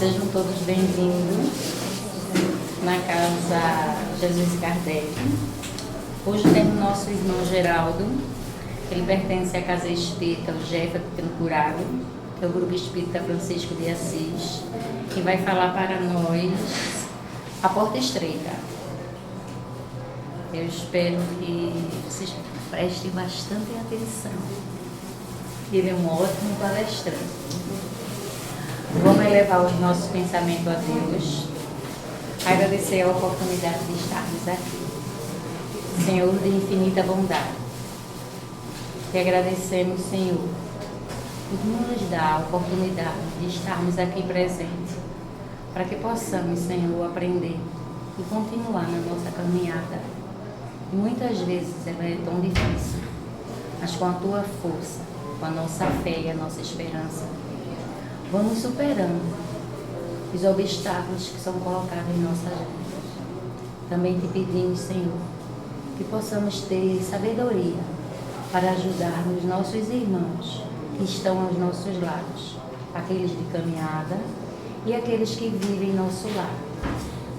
Sejam todos bem-vindos na Casa Jesus Kardec. Hoje temos nosso irmão Geraldo, ele pertence à Casa Espírita, o Jefa Pequeno Curado, que é o Grupo Espírita Francisco de Assis, que vai falar para nós a porta estreita. Eu espero que vocês prestem bastante atenção. Ele é um ótimo palestrante. Vamos elevar os nossos pensamentos a Deus, agradecer a oportunidade de estarmos aqui. Senhor de infinita bondade, te agradecemos, Senhor, por nos dar a oportunidade de estarmos aqui presentes, para que possamos, Senhor, aprender e continuar na nossa caminhada. E muitas vezes ela é tão difícil, mas com a tua força, com a nossa fé e a nossa esperança, vamos superando os obstáculos que são colocados em nossas vidas. Também te pedimos, Senhor, que possamos ter sabedoria para ajudarmos nossos irmãos que estão aos nossos lados, aqueles de caminhada e aqueles que vivem em nosso lar,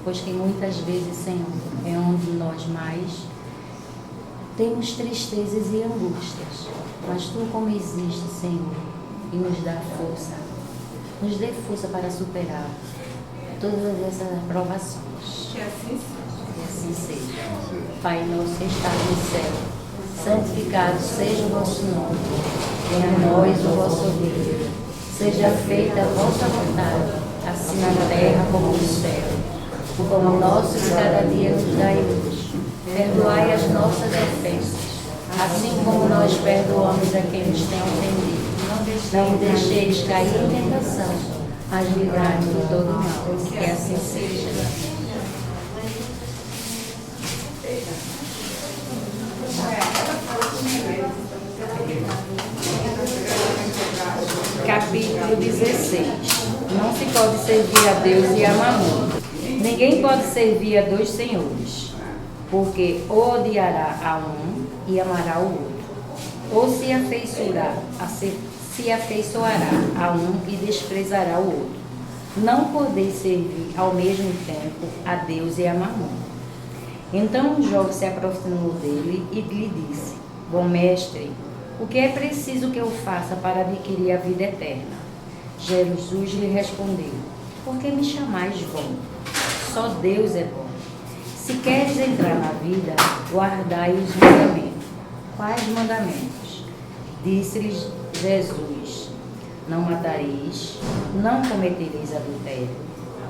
pois que muitas vezes, Senhor, é onde nós mais temos tristezas e angústias, mas Tu, como existe, Senhor, e nos dá força, nos dê força para superar todas essas provações. Que assim seja. Que assim seja. Pai nosso que estás no céu, santificado seja o vosso nome. Venha a nós o vosso reino. Seja feita a vossa vontade, assim na terra como no céu. O pão nosso de cada dia nos dai hoje. Perdoai as nossas ofensas, assim como nós perdoamos a quem nos tem ofendido. Não deixeis cair em tentação, mas livrai-nos de todo mal. Que assim seja. Capítulo 16. Não se pode servir a Deus e a Mamon. Ninguém pode servir a dois senhores, porque ou odiará a um e amará o outro, ou se afeiçoará a um e desprezará o outro. Não podeis servir ao mesmo tempo a Deus e a Mamon. Então o jovem se aproximou dele e lhe disse: Bom mestre, o que é preciso que eu faça para adquirir a vida eterna? Jesus lhe respondeu: Por que me chamais bom? Só Deus é bom. Se queres entrar na vida, guardai os mandamentos. Quais mandamentos? Disse-lhes Jesus: Não matareis, não cometereis adultério,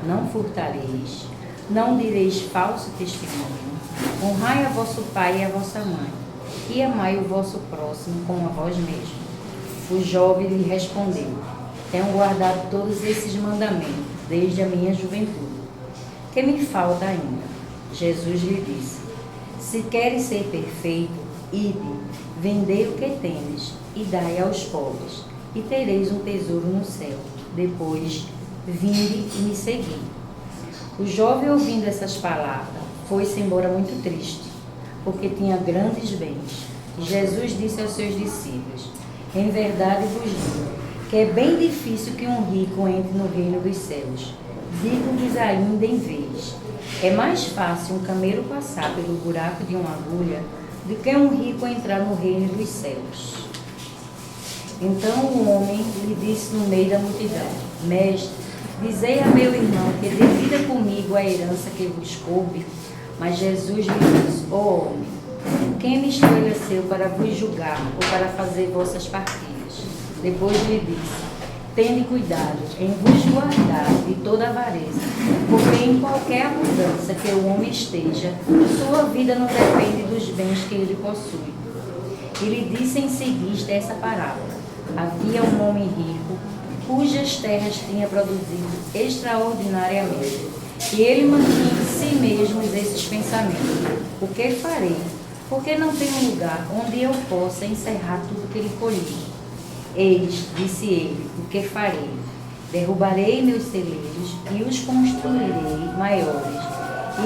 não furtareis, não direis falso testemunho, honrai a vosso pai e a vossa mãe, e amai o vosso próximo como a vós mesmos. O jovem lhe respondeu: Tenho guardado todos esses mandamentos desde a minha juventude. Que me falta ainda? Jesus lhe disse: Se queres ser perfeito, ide, vendei o que tendes e dai aos pobres, e tereis um tesouro no céu. Depois, vinde e me segui. O jovem, ouvindo essas palavras, foi-se embora muito triste, porque tinha grandes bens. E Jesus disse aos seus discípulos: Em verdade vos digo, que é bem difícil que um rico entre no reino dos céus. Digo-lhes ainda em vez: é mais fácil um camelo passar pelo buraco de uma agulha do que um rico entrar no reino dos céus. Então o homem lhe disse no meio da multidão: Mestre, dizei a meu irmão que divida comigo a herança que vos coube. Mas Jesus lhe disse: Ó homem, quem me estabeleceu para vos julgar ou para fazer vossas partilhas? Depois lhe disse: Tende cuidado em vos guardar de toda avareza, porque em qualquer abundância que o homem esteja, sua vida não depende dos bens que ele possui. E lhe disse em seguida essa parábola: Havia um homem rico, cujas terras tinha produzido extraordinariamente, e ele mantinha em si mesmo esses pensamentos: O que farei? Porque não tenho um lugar onde eu possa encerrar tudo que ele colhi. Eis, disse ele, o que farei? Derrubarei meus celeiros e os construirei maiores,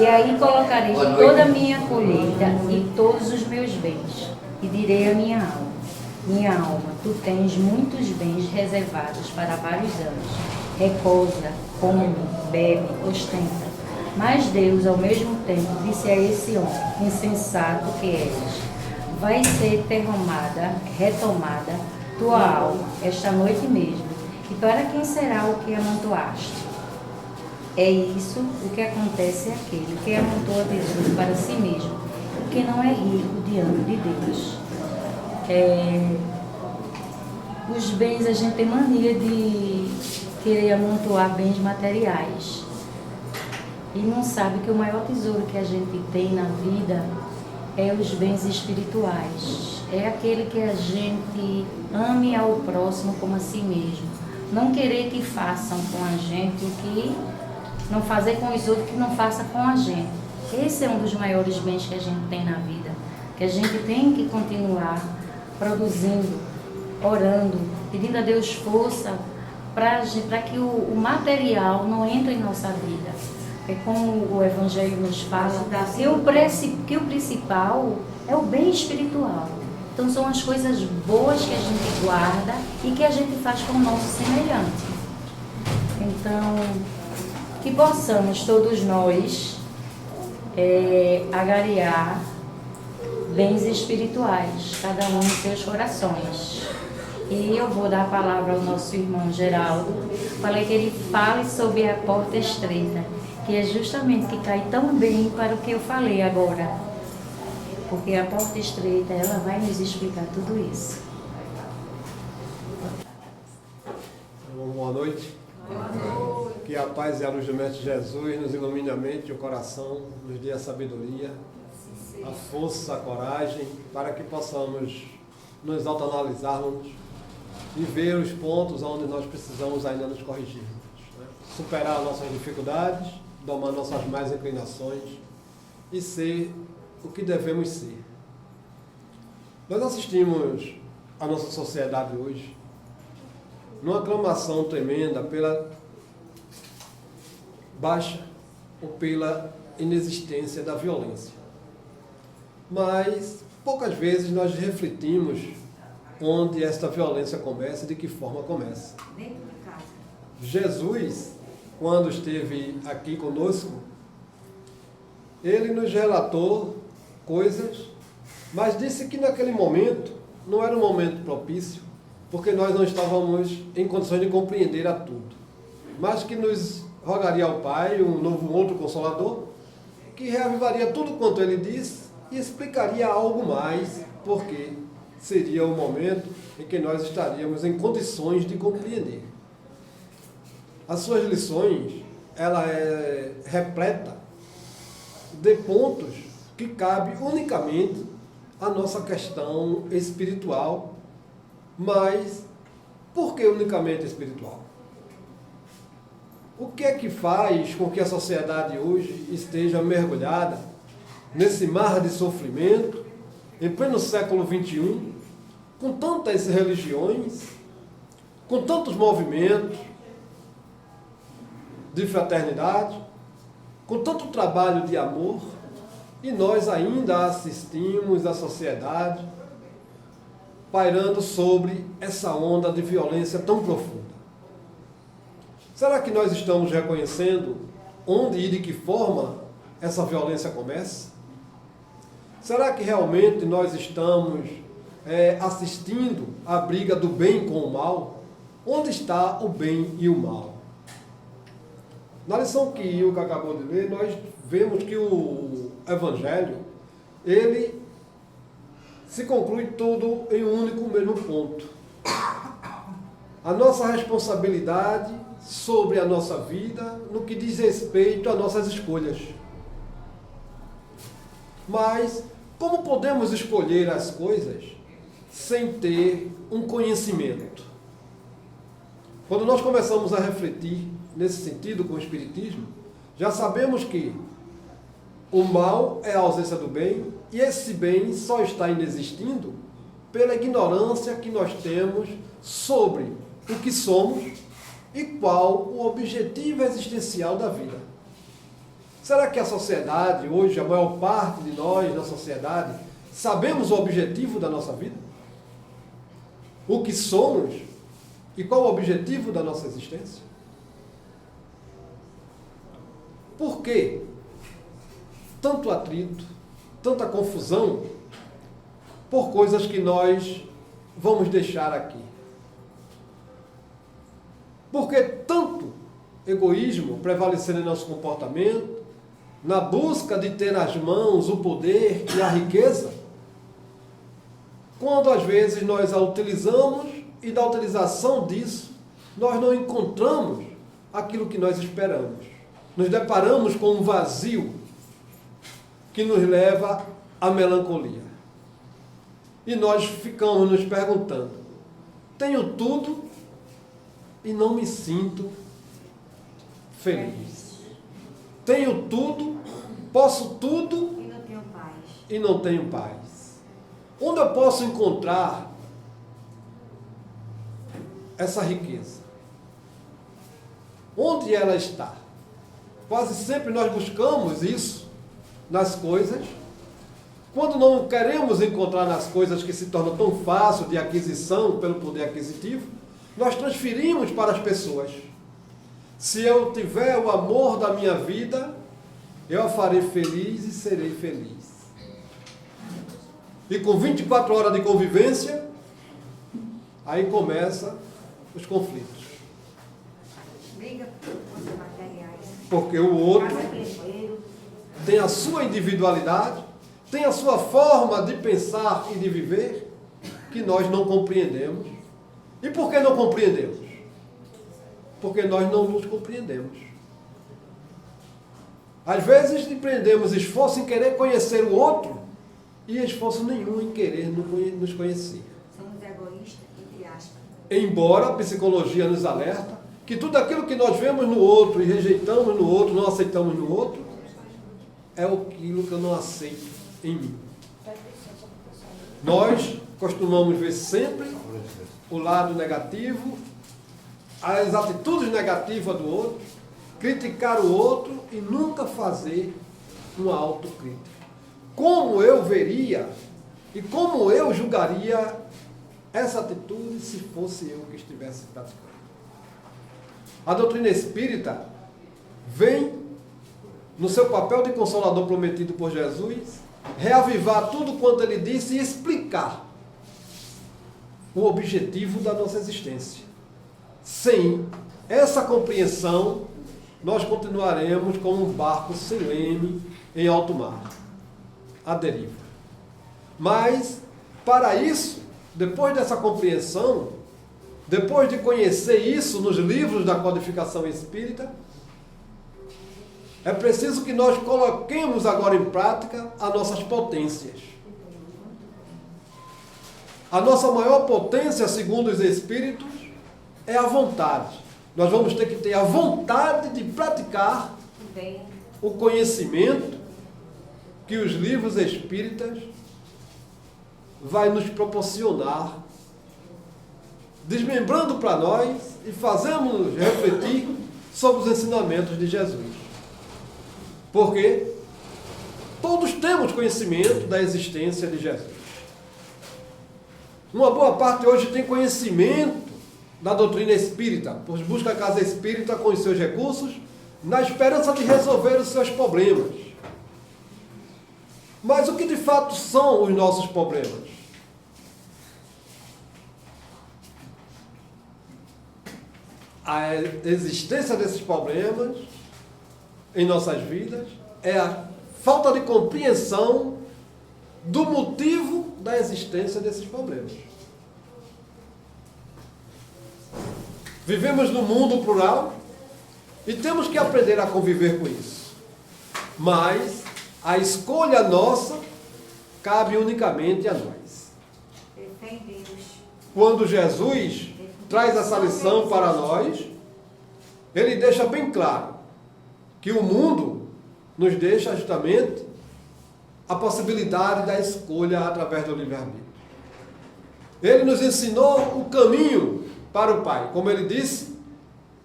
e aí colocarei toda a minha colheita e todos os meus bens, e direi à minha alma: minha alma, tu tens muitos bens reservados para vários anos. reposa, come, bebe, ostenta. Mas Deus, ao mesmo tempo, disse a esse homem, insensato que és, vai ser retomada tua alma, esta noite mesmo, e para quem será o que amontoaste? É isso o que acontece àquele que amontoa tesouro para si mesmo, e que não é rico diante de Deus. Os bens, a gente tem mania de querer amontoar bens materiais. E não sabe que o maior tesouro que a gente tem na vida é os bens espirituais. É aquele que a gente ame ao próximo como a si mesmo. Não querer que façam com a gente o que não fazer com os outros que não faça com a gente. Esse é um dos maiores bens que a gente tem na vida. Que a gente tem que continuar produzindo, orando, pedindo a Deus força para que o material não entre em nossa vida. É como o Evangelho nos fala, que o principal é o bem espiritual. Então são as coisas boas que a gente guarda e que a gente faz com o nosso semelhante. Então, que possamos todos nós agariar bens espirituais, cada um em seus corações. E eu vou dar a palavra ao nosso irmão Geraldo, para que ele fale sobre a porta estreita, que é justamente que cai tão bem para o que eu falei agora. Porque a porta estreita, ela vai nos explicar tudo isso. Boa noite. Que a paz e a luz do Mestre Jesus nos ilumine a mente e o coração, nos dê a sabedoria, a força, a coragem, para que possamos nos autoanalisarmos e ver os pontos onde nós precisamos ainda nos corrigirmos, né? Superar nossas dificuldades, domar nossas más inclinações e ser o que devemos ser. Nós assistimos a nossa sociedade hoje numa aclamação tremenda pela baixa ou pela inexistência da violência. Mas poucas vezes nós refletimos onde esta violência começa e de que forma começa. Dentro de casa. Jesus, quando esteve aqui conosco, ele nos relatou coisas, mas disse que naquele momento não era um momento propício, porque nós não estávamos em condições de compreender a tudo, mas que nos rogaria ao Pai um outro Consolador, que reavivaria tudo quanto ele disse e explicaria algo mais, porque seria o momento em que nós estaríamos em condições de compreender. As suas lições, ela é repleta de pontos que cabe unicamente à nossa questão espiritual, mas por que unicamente espiritual? O que é que faz com que a sociedade hoje esteja mergulhada nesse mar de sofrimento, em pleno século XXI, com tantas religiões, com tantos movimentos de fraternidade, com tanto trabalho de amor, e nós ainda assistimos a sociedade pairando sobre essa onda de violência tão profunda? Será que nós estamos reconhecendo onde e de que forma essa violência começa? Será que realmente nós estamos assistindo à briga do bem com o mal? Onde está o bem e o mal? Na lição que Ilka acabou de ler, nós vemos que o Evangelho, ele se conclui tudo em um único mesmo ponto. A nossa responsabilidade sobre a nossa vida no que diz respeito às nossas escolhas. Mas como podemos escolher as coisas sem ter um conhecimento? Quando nós começamos a refletir nesse sentido com o Espiritismo, já sabemos que o mal é a ausência do bem, e esse bem só está inexistindo pela ignorância que nós temos sobre o que somos e qual o objetivo existencial da vida. Será que a sociedade, hoje, a maior parte de nós na sociedade, sabemos o objetivo da nossa vida? O que somos e qual o objetivo da nossa existência? por que tanto atrito, tanta confusão por coisas que nós vamos deixar aqui? Por que tanto egoísmo prevalecendo em nosso comportamento, na busca de ter nas mãos o poder e a riqueza, quando às vezes nós a utilizamos e da utilização disso nós não encontramos aquilo que nós esperamos. Nos deparamos com um vazio que nos leva à melancolia. E nós ficamos nos perguntando: tenho tudo e não me sinto feliz. Tenho tudo, posso tudo E não tenho paz. e não tenho paz. Onde eu posso encontrar essa riqueza? Onde ela está? Quase sempre nós buscamos isso nas coisas. Quando não queremos encontrar nas coisas que se tornam tão fácil de aquisição pelo poder aquisitivo, nós transferimos para as pessoas. Se eu tiver o amor da minha vida, eu a farei feliz e serei feliz. E com 24 horas de convivência, aí começam os conflitos. Briga por coisas materiais. Porque o outro Casamento. tem a sua individualidade, tem a sua forma de pensar e de viver, que nós não compreendemos. E por que não compreendemos? Porque nós não nos compreendemos. Às vezes empreendemos esforço em querer conhecer o outro e esforço nenhum em querer nos conhecer. Somos egoístas, entre aspas. Embora a psicologia nos alerta que tudo aquilo que nós vemos no outro e rejeitamos no outro, não aceitamos no outro, é aquilo que eu não aceito em mim. Nós costumamos ver sempre o lado negativo, as atitudes negativas do outro, criticar o outro e nunca fazer uma autocrítica. Como eu veria e como eu julgaria essa atitude se fosse eu que estivesse praticando? A doutrina espírita vem, no seu papel de consolador prometido por Jesus, reavivar tudo quanto ele disse e explicar o objetivo da nossa existência. Sem essa compreensão, nós continuaremos como um barco sem leme em alto mar, à deriva. Mas, para isso, depois dessa compreensão, depois de conhecer isso nos livros da codificação espírita, é preciso que nós coloquemos agora em prática as nossas potências. A nossa maior potência, segundo os espíritos, é a vontade. Nós vamos ter que ter a vontade de praticar Bem, o conhecimento que os livros espíritas vai nos proporcionar, desmembrando para nós e fazendo-nos refletir sobre os ensinamentos de Jesus. Porque todos temos conhecimento da existência de Jesus. Uma boa parte hoje tem conhecimento da doutrina espírita, pois busca a casa espírita com os seus recursos, na esperança de resolver os seus problemas. Mas o que de fato são os nossos problemas? A existência desses problemas em nossas vidas é a falta de compreensão do motivo da existência desses problemas. Vivemos num mundo plural e temos que aprender a conviver com isso. Mas a escolha nossa cabe unicamente a nós. fé em Deus. Quando Jesus traz essa lição para nós, ele deixa bem claro que o mundo nos deixa justamente a possibilidade da escolha através do livre-arbítrio. Ele nos ensinou o caminho para o Pai. Como ele disse,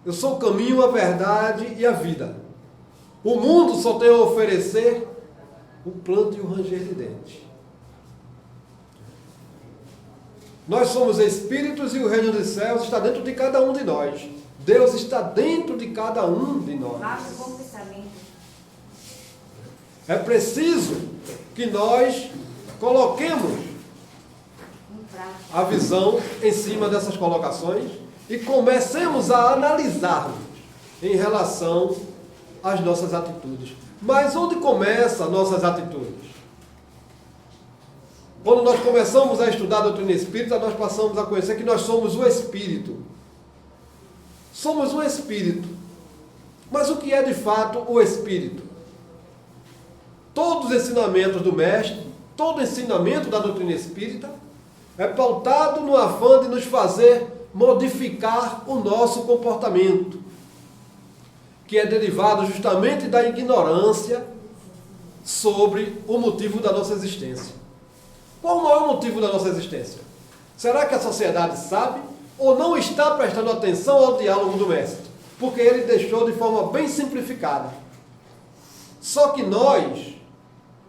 eu sou o caminho, a verdade e a vida. O mundo só tem a oferecer o planto e o ranger de dente. Nós somos espíritos e o reino dos céus está dentro de cada um de nós. Deus está dentro de cada um de nós. Basta o bom pensamento. É preciso que nós coloquemos a visão em cima dessas colocações e comecemos a analisarmos em relação às nossas atitudes. Mas onde começam nossas atitudes? Quando nós começamos a estudar a doutrina espírita, nós passamos a conhecer que nós somos o Espírito. Somos o Espírito. Mas o que é de fato o Espírito? Todos os ensinamentos do Mestre, todo o ensinamento da doutrina espírita é pautado no afã de nos fazer modificar o nosso comportamento, que é derivado justamente da ignorância sobre o motivo da nossa existência. Qual o maior motivo da nossa existência? Será que a sociedade sabe ou não está prestando atenção ao diálogo do Mestre? Porque ele deixou de forma bem simplificada. Só que nós,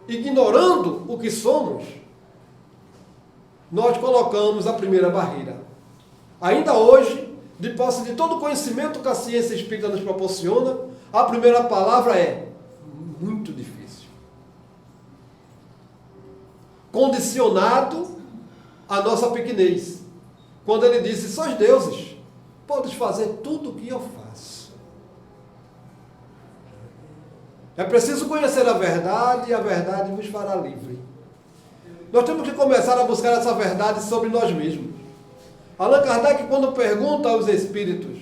ignorando o que somos, nós colocamos a primeira barreira. Ainda hoje, de posse de todo o conhecimento que a ciência espírita nos proporciona, a primeira palavra é muito difícil. Condicionado à nossa pequenez. Quando ele disse, sois deuses, podes fazer tudo o que eu faço. É preciso conhecer a verdade e a verdade vos fará livre. Nós temos que começar a buscar essa verdade sobre nós mesmos. Allan Kardec, quando pergunta aos espíritos,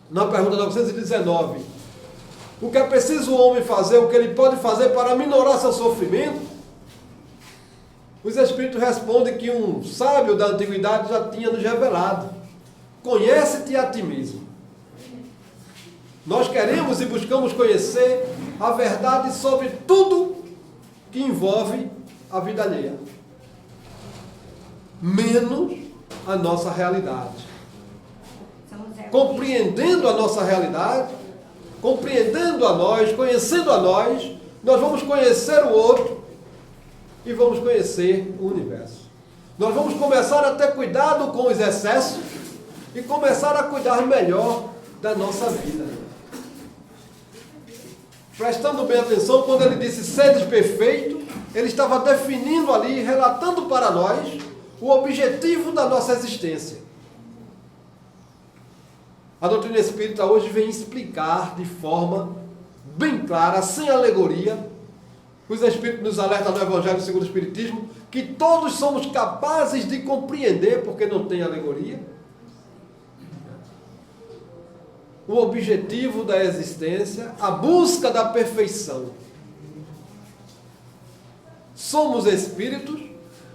na pergunta 919, o que é preciso o homem fazer, o que ele pode fazer para minorar seu sofrimento, os espíritos respondem que um sábio da antiguidade já tinha nos revelado: conhece-te a ti mesmo. Nós queremos e buscamos conhecer a verdade sobre tudo que envolve a vida alheia, menos a nossa realidade. Compreendendo a nossa realidade, compreendendo a nós, conhecendo a nós, nós vamos conhecer o outro e vamos conhecer o universo. Nós vamos começar a ter cuidado com os excessos e começar a cuidar melhor da nossa vida. Prestando bem atenção, quando ele disse sedes perfeito, ele estava definindo ali, relatando para nós o objetivo da nossa existência. A doutrina espírita hoje vem explicar de forma bem clara, sem alegoria. Os espíritos nos alertam no Evangelho segundo o Espiritismo que todos somos capazes de compreender, porque não tem alegoria, o objetivo da existência, a busca da perfeição. Somos espíritos.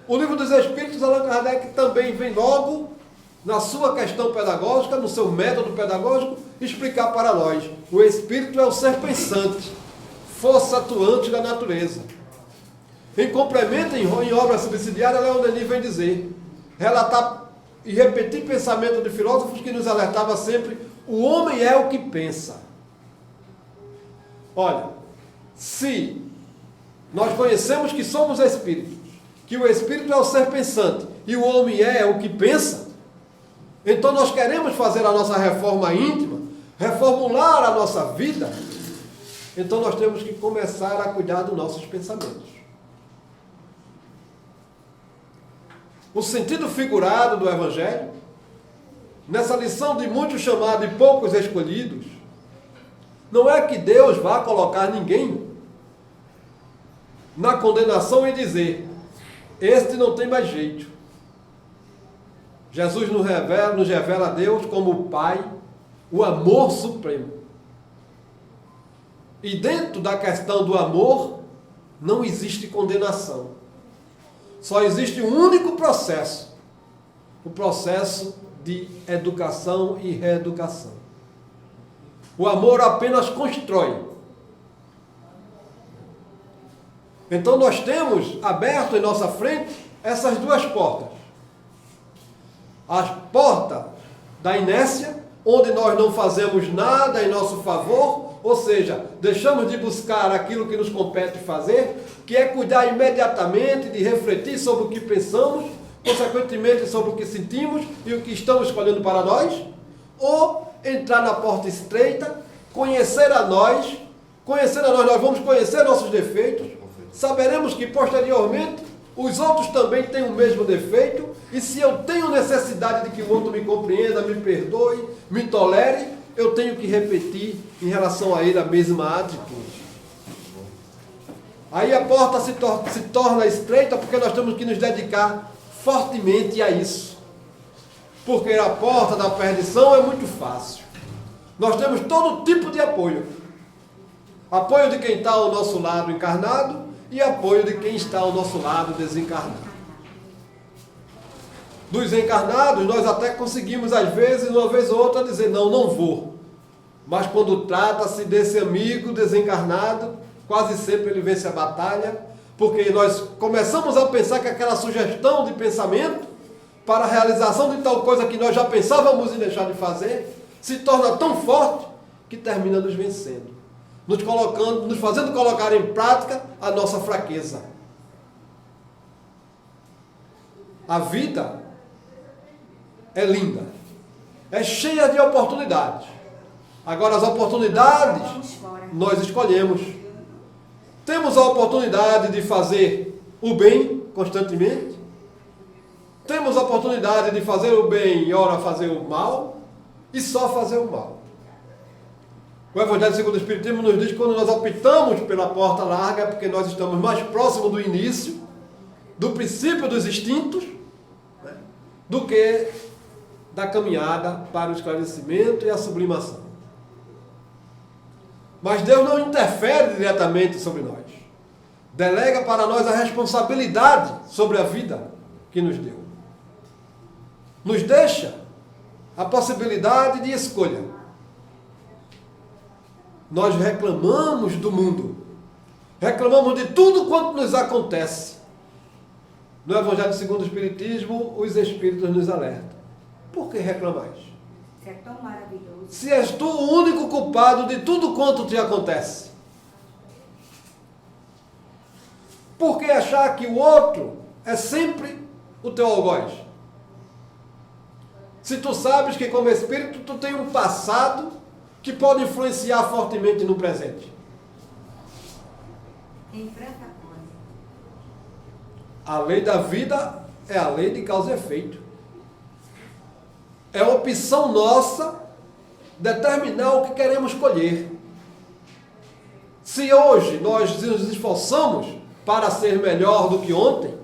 O livro dos Espíritos, Allan Kardec também vem logo, na sua questão pedagógica, no seu método pedagógico, explicar para nós: o espírito é o ser pensante, força atuante da natureza. Em complemento, em obra subsidiária, Leon Denis vem dizer, relatar e repetir pensamento de filósofos que nos alertava sempre: o homem é o que pensa. Olha, se nós conhecemos que somos espíritos, que o espírito é o ser pensante e o homem é o que pensa, então nós queremos fazer a nossa reforma íntima, reformular a nossa vida, então nós temos que começar a cuidar dos nossos pensamentos. O sentido figurado do Evangelho, nessa lição de muitos chamados e poucos escolhidos, não é que Deus vá colocar ninguém na condenação e dizer: este não tem mais jeito. Jesus nos revela a Deus como o Pai, o amor supremo. E dentro da questão do amor, não existe condenação. Só existe um único processo: o processo de educação e reeducação. O amor apenas constrói. Então nós temos aberto em nossa frente essas duas portas. A porta da inércia, onde nós não fazemos nada em nosso favor, ou seja, deixamos de buscar aquilo que nos compete fazer, que é cuidar imediatamente de refletir sobre o que pensamos, consequentemente sobre o que sentimos e o que estamos escolhendo para nós, ou entrar na porta estreita, conhecer a nós, Conhecendo a nós, nós vamos conhecer nossos defeitos. Saberemos que posteriormente os outros também têm o mesmo defeito. E se eu tenho necessidade de que o outro me compreenda, me perdoe, me tolere, eu tenho que repetir em relação a ele a mesma atitude. Aí a porta se torna estreita porque nós temos que nos dedicar fortemente a isso. Porque a porta da perdição é muito fácil. Nós temos todo tipo de apoio. Apoio de quem está ao nosso lado encarnado e apoio de quem está ao nosso lado desencarnado. Dos encarnados, nós até conseguimos, às vezes, uma vez ou outra, dizer, não, não vou. Mas quando trata-se desse amigo desencarnado, quase sempre ele vence a batalha, porque nós começamos a pensar que aquela sugestão de pensamento para a realização de tal coisa que nós já pensávamos em deixar de fazer, se torna tão forte que termina nos vencendo, nos fazendo colocar em prática a nossa fraqueza. A vida é linda, é cheia de oportunidades. Agora, as oportunidades nós escolhemos. Temos a oportunidade de fazer o bem constantemente. Temos a oportunidade de fazer o bem e ora fazer o mal, e só fazer o mal. O Evangelho segundo o Espiritismo nos diz que quando nós optamos pela porta larga é porque nós estamos mais próximos do início, do princípio dos instintos, né, do que da caminhada para o esclarecimento e a sublimação. Mas Deus não interfere diretamente sobre nós. Delega para nós a responsabilidade sobre a vida que nos deu. Nos deixa a possibilidade de escolha. Nós reclamamos do mundo. Reclamamos de tudo quanto nos acontece. No Evangelho segundo o Espiritismo, os Espíritos nos alertam. Por que reclamais? Isso é tão maravilhoso. Se és tu o único culpado de tudo quanto te acontece. Por que achar que o outro é sempre o teu algoz? Se tu sabes que como espírito tu tem um passado que pode influenciar fortemente no presente. Tem franca coisa. A lei da vida é a lei de causa e efeito. É opção nossa determinar o que queremos colher. Se hoje nós nos esforçamos para ser melhor do que ontem,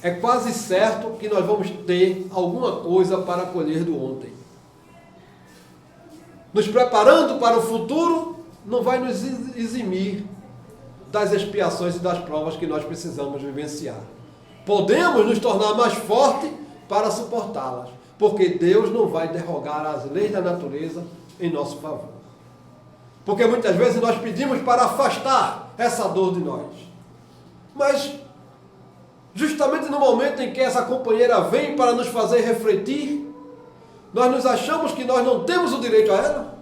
é quase certo que nós vamos ter alguma coisa para colher do ontem. Nos preparando para o futuro, não vai nos eximir das expiações e das provas que nós precisamos vivenciar. Podemos nos tornar mais fortes para suportá-las, porque Deus não vai derrogar as leis da natureza em nosso favor. Porque muitas vezes nós pedimos para afastar essa dor de nós. Mas, justamente no momento em que essa companheira vem para nos fazer refletir, nós nos achamos que nós não temos o direito a ela.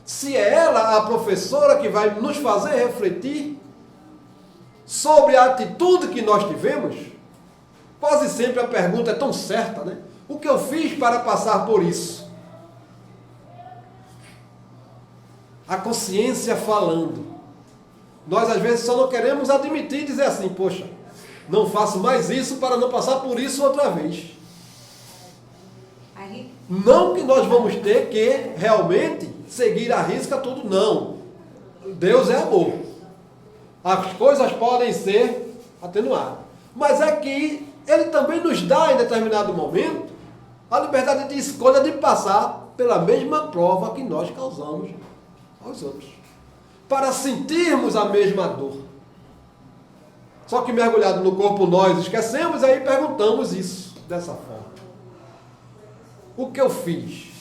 Se é ela a professora que vai nos fazer refletir sobre a atitude que nós tivemos, quase sempre a pergunta é tão certa, né? O que eu fiz para passar por isso? A consciência falando. Nós às vezes só não queremos admitir e dizer assim, poxa, não faço mais isso para não passar por isso outra vez. Aí, Não que nós vamos ter que realmente seguir à risca tudo, não. Deus é amor. As coisas podem ser atenuadas. Mas é que Ele também nos dá, em determinado momento, a liberdade de escolha de passar pela mesma prova que nós causamos aos outros. Para sentirmos a mesma dor. Só que mergulhado no corpo nós esquecemos e aí perguntamos isso, dessa forma. O que eu fiz?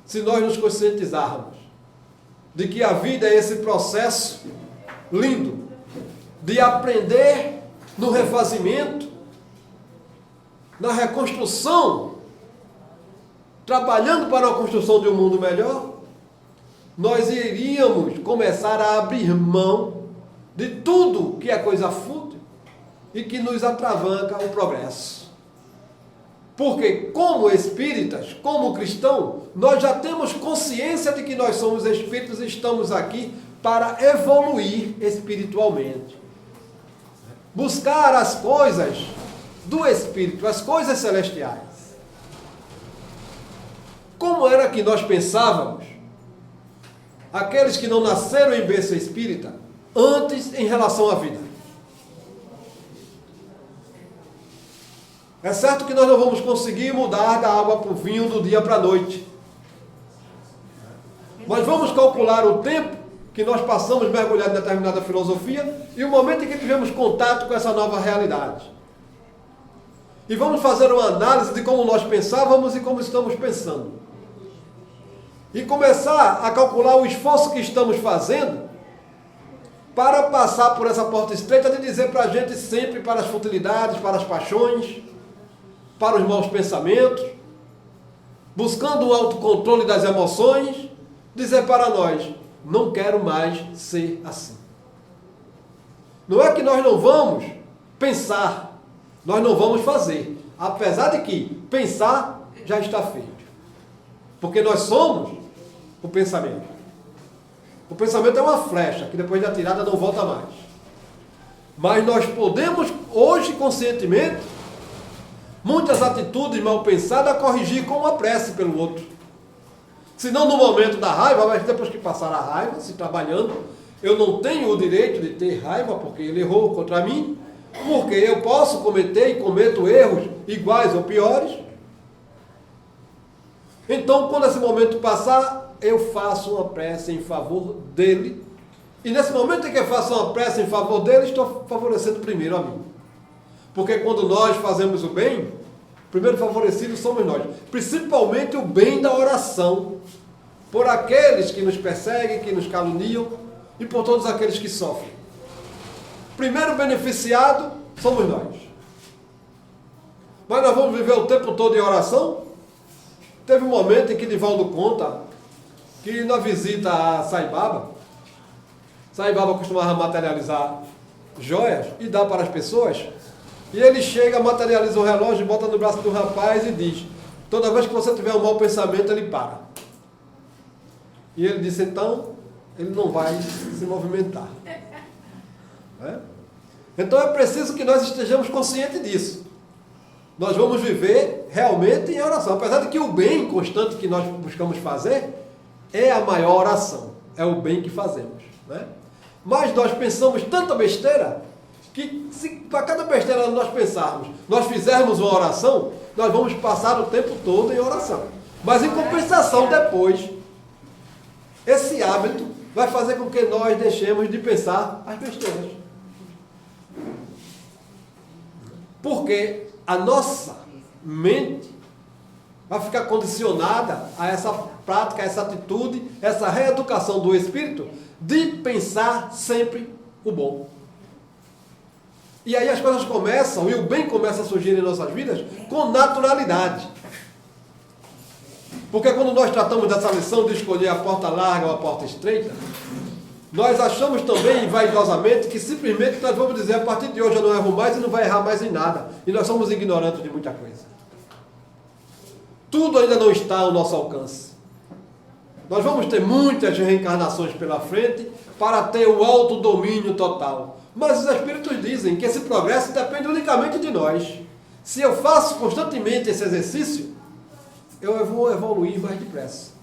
Se nós nos conscientizarmos de que a vida é esse processo lindo de aprender no refazimento, na reconstrução, trabalhando para a construção de um mundo melhor, nós iríamos começar a abrir mão de tudo que é coisa fútil e que nos atravanca o progresso. Porque, como espíritas, como cristão, nós já temos consciência de que nós somos espíritos e estamos aqui para evoluir espiritualmente. Buscar as coisas do espírito, as coisas celestiais. Como era que nós pensávamos, aqueles que não nasceram em berço espírita, antes em relação à vida? É certo que nós não vamos conseguir mudar da água para o vinho do dia para a noite. Mas vamos calcular o tempo que nós passamos mergulhados em determinada filosofia e o momento em que tivemos contato com essa nova realidade. E vamos fazer uma análise de como nós pensávamos e como estamos pensando. E começar a calcular o esforço que estamos fazendo para passar por essa porta estreita de dizer para a gente sempre para as futilidades, para as paixões, para os maus pensamentos, buscando o autocontrole das emoções, dizer para nós, não quero mais ser assim. Não é que nós não vamos pensar, nós não vamos fazer, apesar de que pensar já está feito. Porque nós somos o pensamento. O pensamento é uma flecha que depois de atirada não volta mais. Mas nós podemos, hoje, conscientemente, muitas atitudes mal pensadas corrigir com uma prece pelo outro. Se não no momento da raiva, mas depois que passar a raiva, se trabalhando, eu não tenho o direito de ter raiva porque ele errou contra mim, porque eu posso cometer e cometo erros iguais ou piores. Então, quando esse momento passar, eu faço uma prece em favor dele. E nesse momento em que eu faço uma prece em favor dele, estou favorecendo primeiro a mim. Porque quando nós fazemos o bem, primeiro favorecidos somos nós. Principalmente o bem da oração. Por aqueles que nos perseguem, que nos caluniam e por todos aqueles que sofrem. Primeiro beneficiado somos nós. Mas nós vamos viver o tempo todo em oração? Teve um momento em que Divaldo conta que na visita a Saibaba costumava materializar joias e dar para as pessoas. E ele chega, materializa o relógio, bota no braço do rapaz e diz, toda vez que você tiver um mau pensamento, ele para. E ele disse, então, ele não vai se movimentar. Né? Então é preciso que nós estejamos conscientes disso. Nós vamos viver realmente em oração. Apesar de que o bem constante que nós buscamos fazer é a maior oração. É o bem que fazemos. Né? Mas nós pensamos tanta besteira que se para cada besteira nós pensarmos, nós fizermos uma oração, nós vamos passar o tempo todo em oração. Mas em compensação depois, esse hábito vai fazer com que nós deixemos de pensar as besteiras. Porque a nossa mente vai ficar condicionada a essa prática, a essa atitude, essa reeducação do espírito de pensar sempre o bom. E aí as coisas começam, e o bem começa a surgir em nossas vidas com naturalidade. Porque quando nós tratamos dessa lição de escolher a porta larga ou a porta estreita, nós achamos também, vaidosamente, que simplesmente nós vamos dizer, a partir de hoje eu não erro mais e não vai errar mais em nada. E nós somos ignorantes de muita coisa. Tudo ainda não está ao nosso alcance. Nós vamos ter muitas reencarnações pela frente para ter o autodomínio total. Mas os espíritos dizem que esse progresso depende unicamente de nós. Se eu faço constantemente esse exercício, eu vou evoluir mais depressa.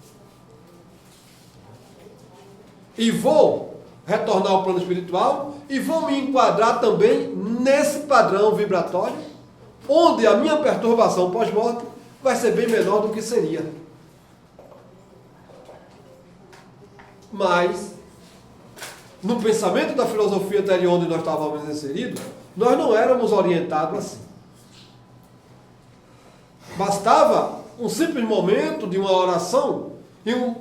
E vou retornar ao plano espiritual e vou me enquadrar também nesse padrão vibratório, onde a minha perturbação pós-morte vai ser bem menor do que seria. Mas, no pensamento da filosofia anterior onde nós estávamos inseridos, nós não éramos orientados assim. Bastava um simples momento de uma oração e um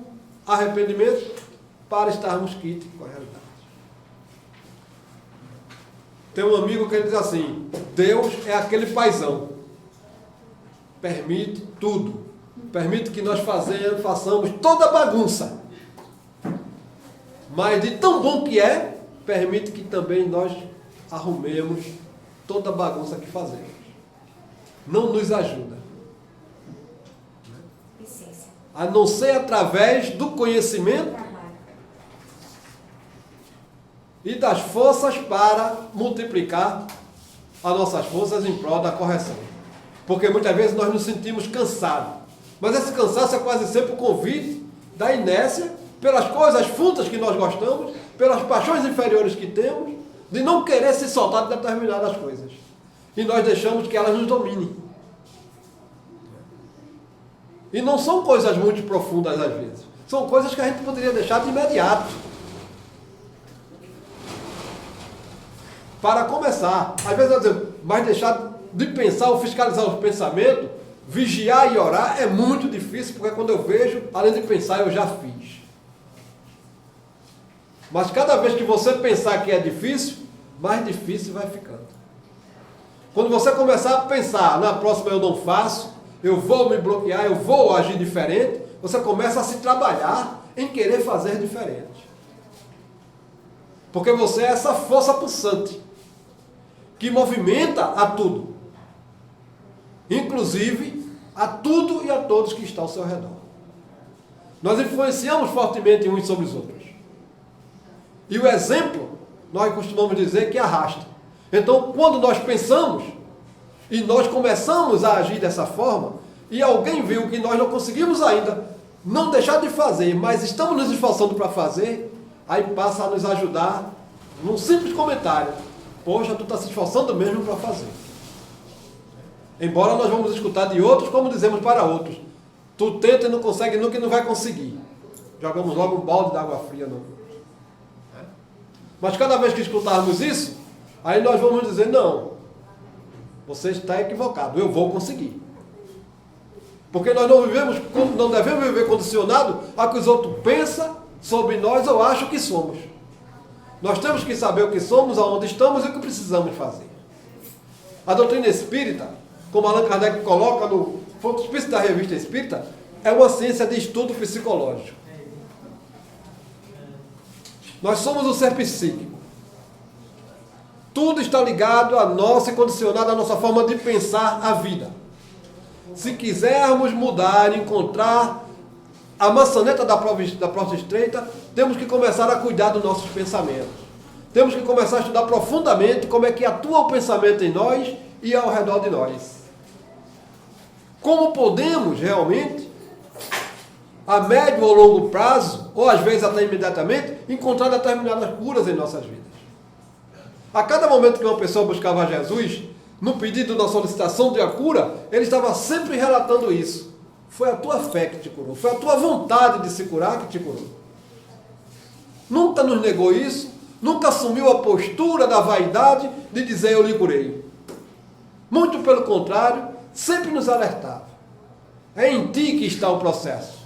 arrependimento para estarmos quites com a realidade. Tem um amigo que ele diz assim, Deus é aquele paizão. Permite tudo. Permite que nós façamos toda a bagunça. Mas de tão bom que é, permite que também nós arrumemos toda a bagunça que fazemos. Não nos ajuda. a não ser através do conhecimento e das forças para multiplicar as nossas forças em prol da correção. Porque muitas vezes nós nos sentimos cansados. Mas esse cansaço é quase sempre o convite da inércia, pelas coisas fundas que nós gostamos, pelas paixões inferiores que temos, de não querer se soltar de determinadas coisas. E nós deixamos que elas nos dominem. E não são coisas muito profundas às vezes. São coisas que a gente poderia deixar de imediato. Para começar, às vezes eu digo, mas deixar de pensar ou fiscalizar os pensamentos, vigiar e orar é muito difícil, porque quando eu vejo, além de pensar, eu já fiz. Mas cada vez que você pensar que é difícil, mais difícil vai ficando. Quando você começar a pensar, na próxima eu não faço, eu vou me bloquear, eu vou agir diferente, você começa a se trabalhar em querer fazer diferente. Porque você é essa força pulsante que movimenta a tudo. Inclusive a tudo e a todos que estão ao seu redor. Nós influenciamos fortemente uns sobre os outros. E o exemplo, nós costumamos dizer que arrasta. Então, quando nós pensamos e nós começamos a agir dessa forma, e alguém viu que nós não conseguimos ainda não deixar de fazer, mas estamos nos esforçando para fazer, aí passa a nos ajudar num simples comentário. Poxa, tu está se esforçando mesmo para fazer. Embora nós vamos escutar de outros, como dizemos para outros. Tu tenta e não consegue nunca e não vai conseguir. Jogamos logo um balde de água fria no outro. Mas cada vez que escutarmos isso, aí nós vamos dizer, não, você está equivocado, eu vou conseguir. Porque nós não devemos viver condicionado a que os outros pensam sobre nós ou acham que somos. Nós temos que saber o que somos, aonde estamos e o que precisamos fazer. A doutrina espírita, como Allan Kardec coloca no frontispício da Revista Espírita, é uma ciência de estudo psicológico. Nós somos o ser psíquico. Tudo está ligado a nós e condicionado à nossa forma de pensar a vida. Se quisermos mudar, encontrar a maçaneta da porta estreita, temos que começar a cuidar dos nossos pensamentos. Temos que começar a estudar profundamente como é que atua o pensamento em nós e ao redor de nós. Como podemos realmente, a médio ou longo prazo, ou às vezes até imediatamente, encontrar determinadas curas em nossas vidas. A cada momento que uma pessoa buscava Jesus, no pedido da solicitação de a cura, ele estava sempre relatando isso. Foi a tua fé que te curou, foi a tua vontade de se curar que te curou. Nunca nos negou isso, nunca assumiu a postura da vaidade de dizer eu lhe curei. Muito pelo contrário, sempre nos alertava. É em ti que está o processo.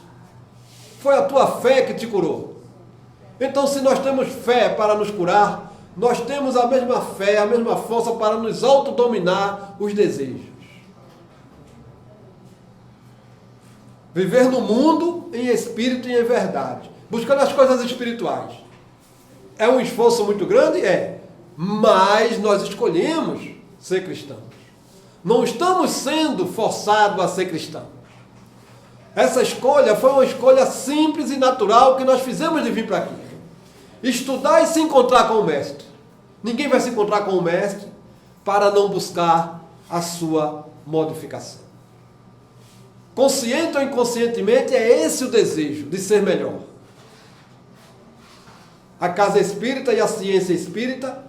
Foi a tua fé que te curou. Então, se nós temos fé para nos curar, nós temos a mesma fé, a mesma força para nos autodominar os desejos. Viver no mundo em espírito e em verdade, buscando as coisas espirituais. É um esforço muito grande? É. Mas nós escolhemos ser cristãos. Não estamos sendo forçados a ser cristãos. Essa escolha foi uma escolha simples e natural que nós fizemos de vir para aqui. Estudar e se encontrar com o Mestre. Ninguém vai se encontrar com o Mestre para não buscar a sua modificação. Consciente ou inconscientemente, é esse o desejo de ser melhor. A casa espírita e a ciência espírita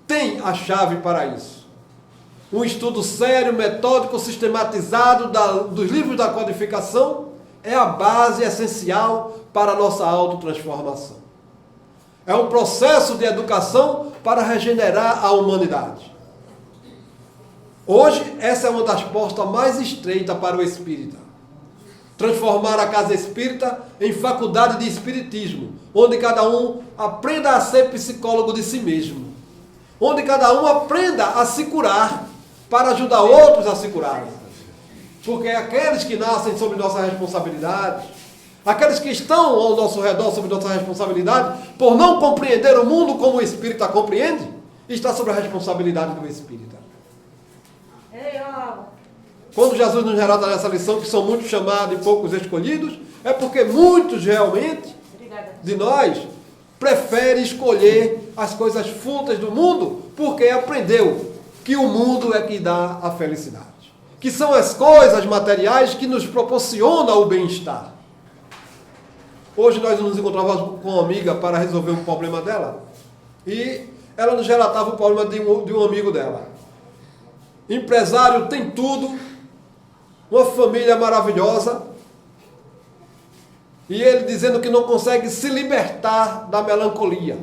têm a chave para isso. Um estudo sério, metódico, sistematizado dos livros da codificação é a base essencial para a nossa autotransformação. É um processo de educação para regenerar a humanidade. Hoje, essa é uma das portas mais estreitas para o espírita. Transformar a casa espírita em faculdade de espiritismo, onde cada um aprenda a ser psicólogo de si mesmo. Onde cada um aprenda a se curar, para ajudar outros a se curarem. Porque aqueles que nascem sob nossa responsabilidade, aqueles que estão ao nosso redor sob nossa responsabilidade, por não compreender o mundo como o espírita compreende, está sob a responsabilidade do espírita. quando Jesus nos relata nessa lição que são muitos chamados e poucos escolhidos, é porque muitos realmente de nós preferem escolher as coisas fúteis do mundo, porque aprendeu que o mundo é que dá a felicidade, que são as coisas materiais que nos proporcionam o bem-estar. Hoje nós nos encontrávamos com uma amiga para resolver um problema dela, e ela nos relatava o problema de um amigo dela. Empresário, tem tudo, uma família maravilhosa, e ele dizendo que não consegue se libertar da melancolia.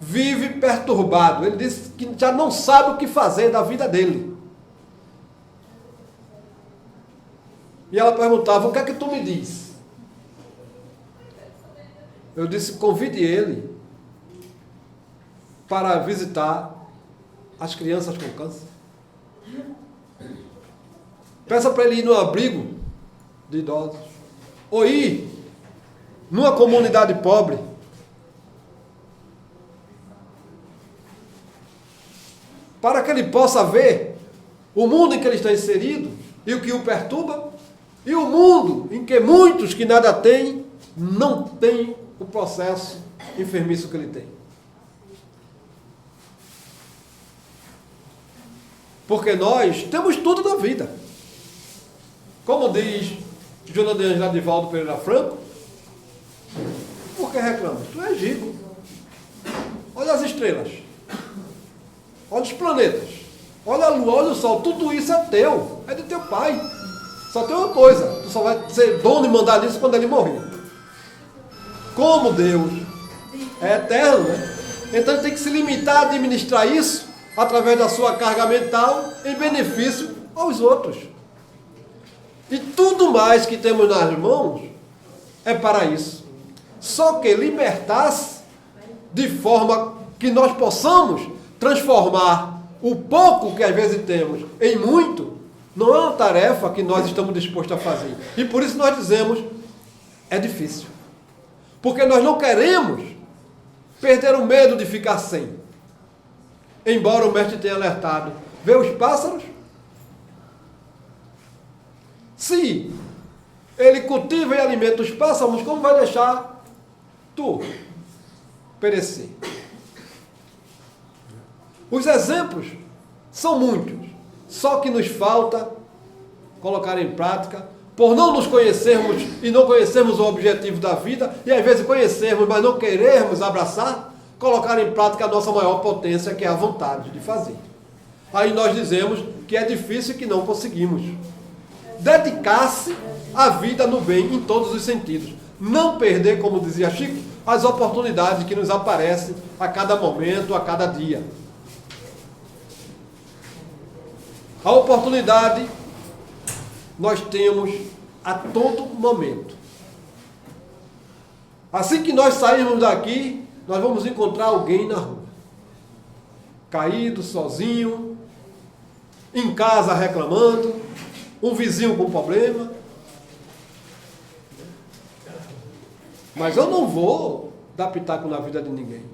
Vive perturbado. Ele disse que já não sabe o que fazer da vida dele. E ela perguntava, o que é que tu me diz? Eu disse, convide ele para visitar as crianças com câncer. Peça para ele ir no abrigo de idosos, ou ir numa comunidade pobre. Para que ele possa ver o mundo em que ele está inserido e o que o perturba, e o mundo em que muitos que nada têm, não têm o processo enfermiço que ele tem. Porque nós temos tudo na vida. Como diz Joana de Ângela Divaldo Pereira Franco, por que reclamas? Tu és rico. Olha as estrelas. Olha os planetas. Olha a lua, olha o sol. Tudo isso é teu. É de teu pai. Só tem uma coisa. Tu só vai ser dono e mandar nisso quando ele morrer. Como Deus é eterno, né? Então ele tem que se limitar a administrar isso através da sua carga mental em benefício aos outros. E tudo mais que temos nas mãos é para isso. Só que libertar-se de forma que nós possamos transformar o pouco que às vezes temos em muito, não é uma tarefa que nós estamos dispostos a fazer. E por isso nós dizemos, é difícil. Porque nós não queremos perder o medo de ficar sem. Embora o mestre tenha alertado, vê os pássaros? Se ele cultiva e alimenta os pássaros, como vai deixar tu perecer? Os exemplos são muitos, só que nos falta colocar em prática, por não nos conhecermos e não conhecermos o objetivo da vida, e às vezes conhecermos, mas não querermos abraçar, colocar em prática a nossa maior potência, que é a vontade de fazer. Aí nós dizemos que é difícil e que não conseguimos. Dedicar-se à vida no bem em todos os sentidos. Não perder, como dizia Chico, as oportunidades que nos aparecem a cada momento, a cada dia. A oportunidade nós temos a todo momento. Assim que nós sairmos daqui, nós vamos encontrar alguém na rua. Caído, sozinho, em casa reclamando, um vizinho com problema. Mas eu não vou dar pitaco na vida de ninguém.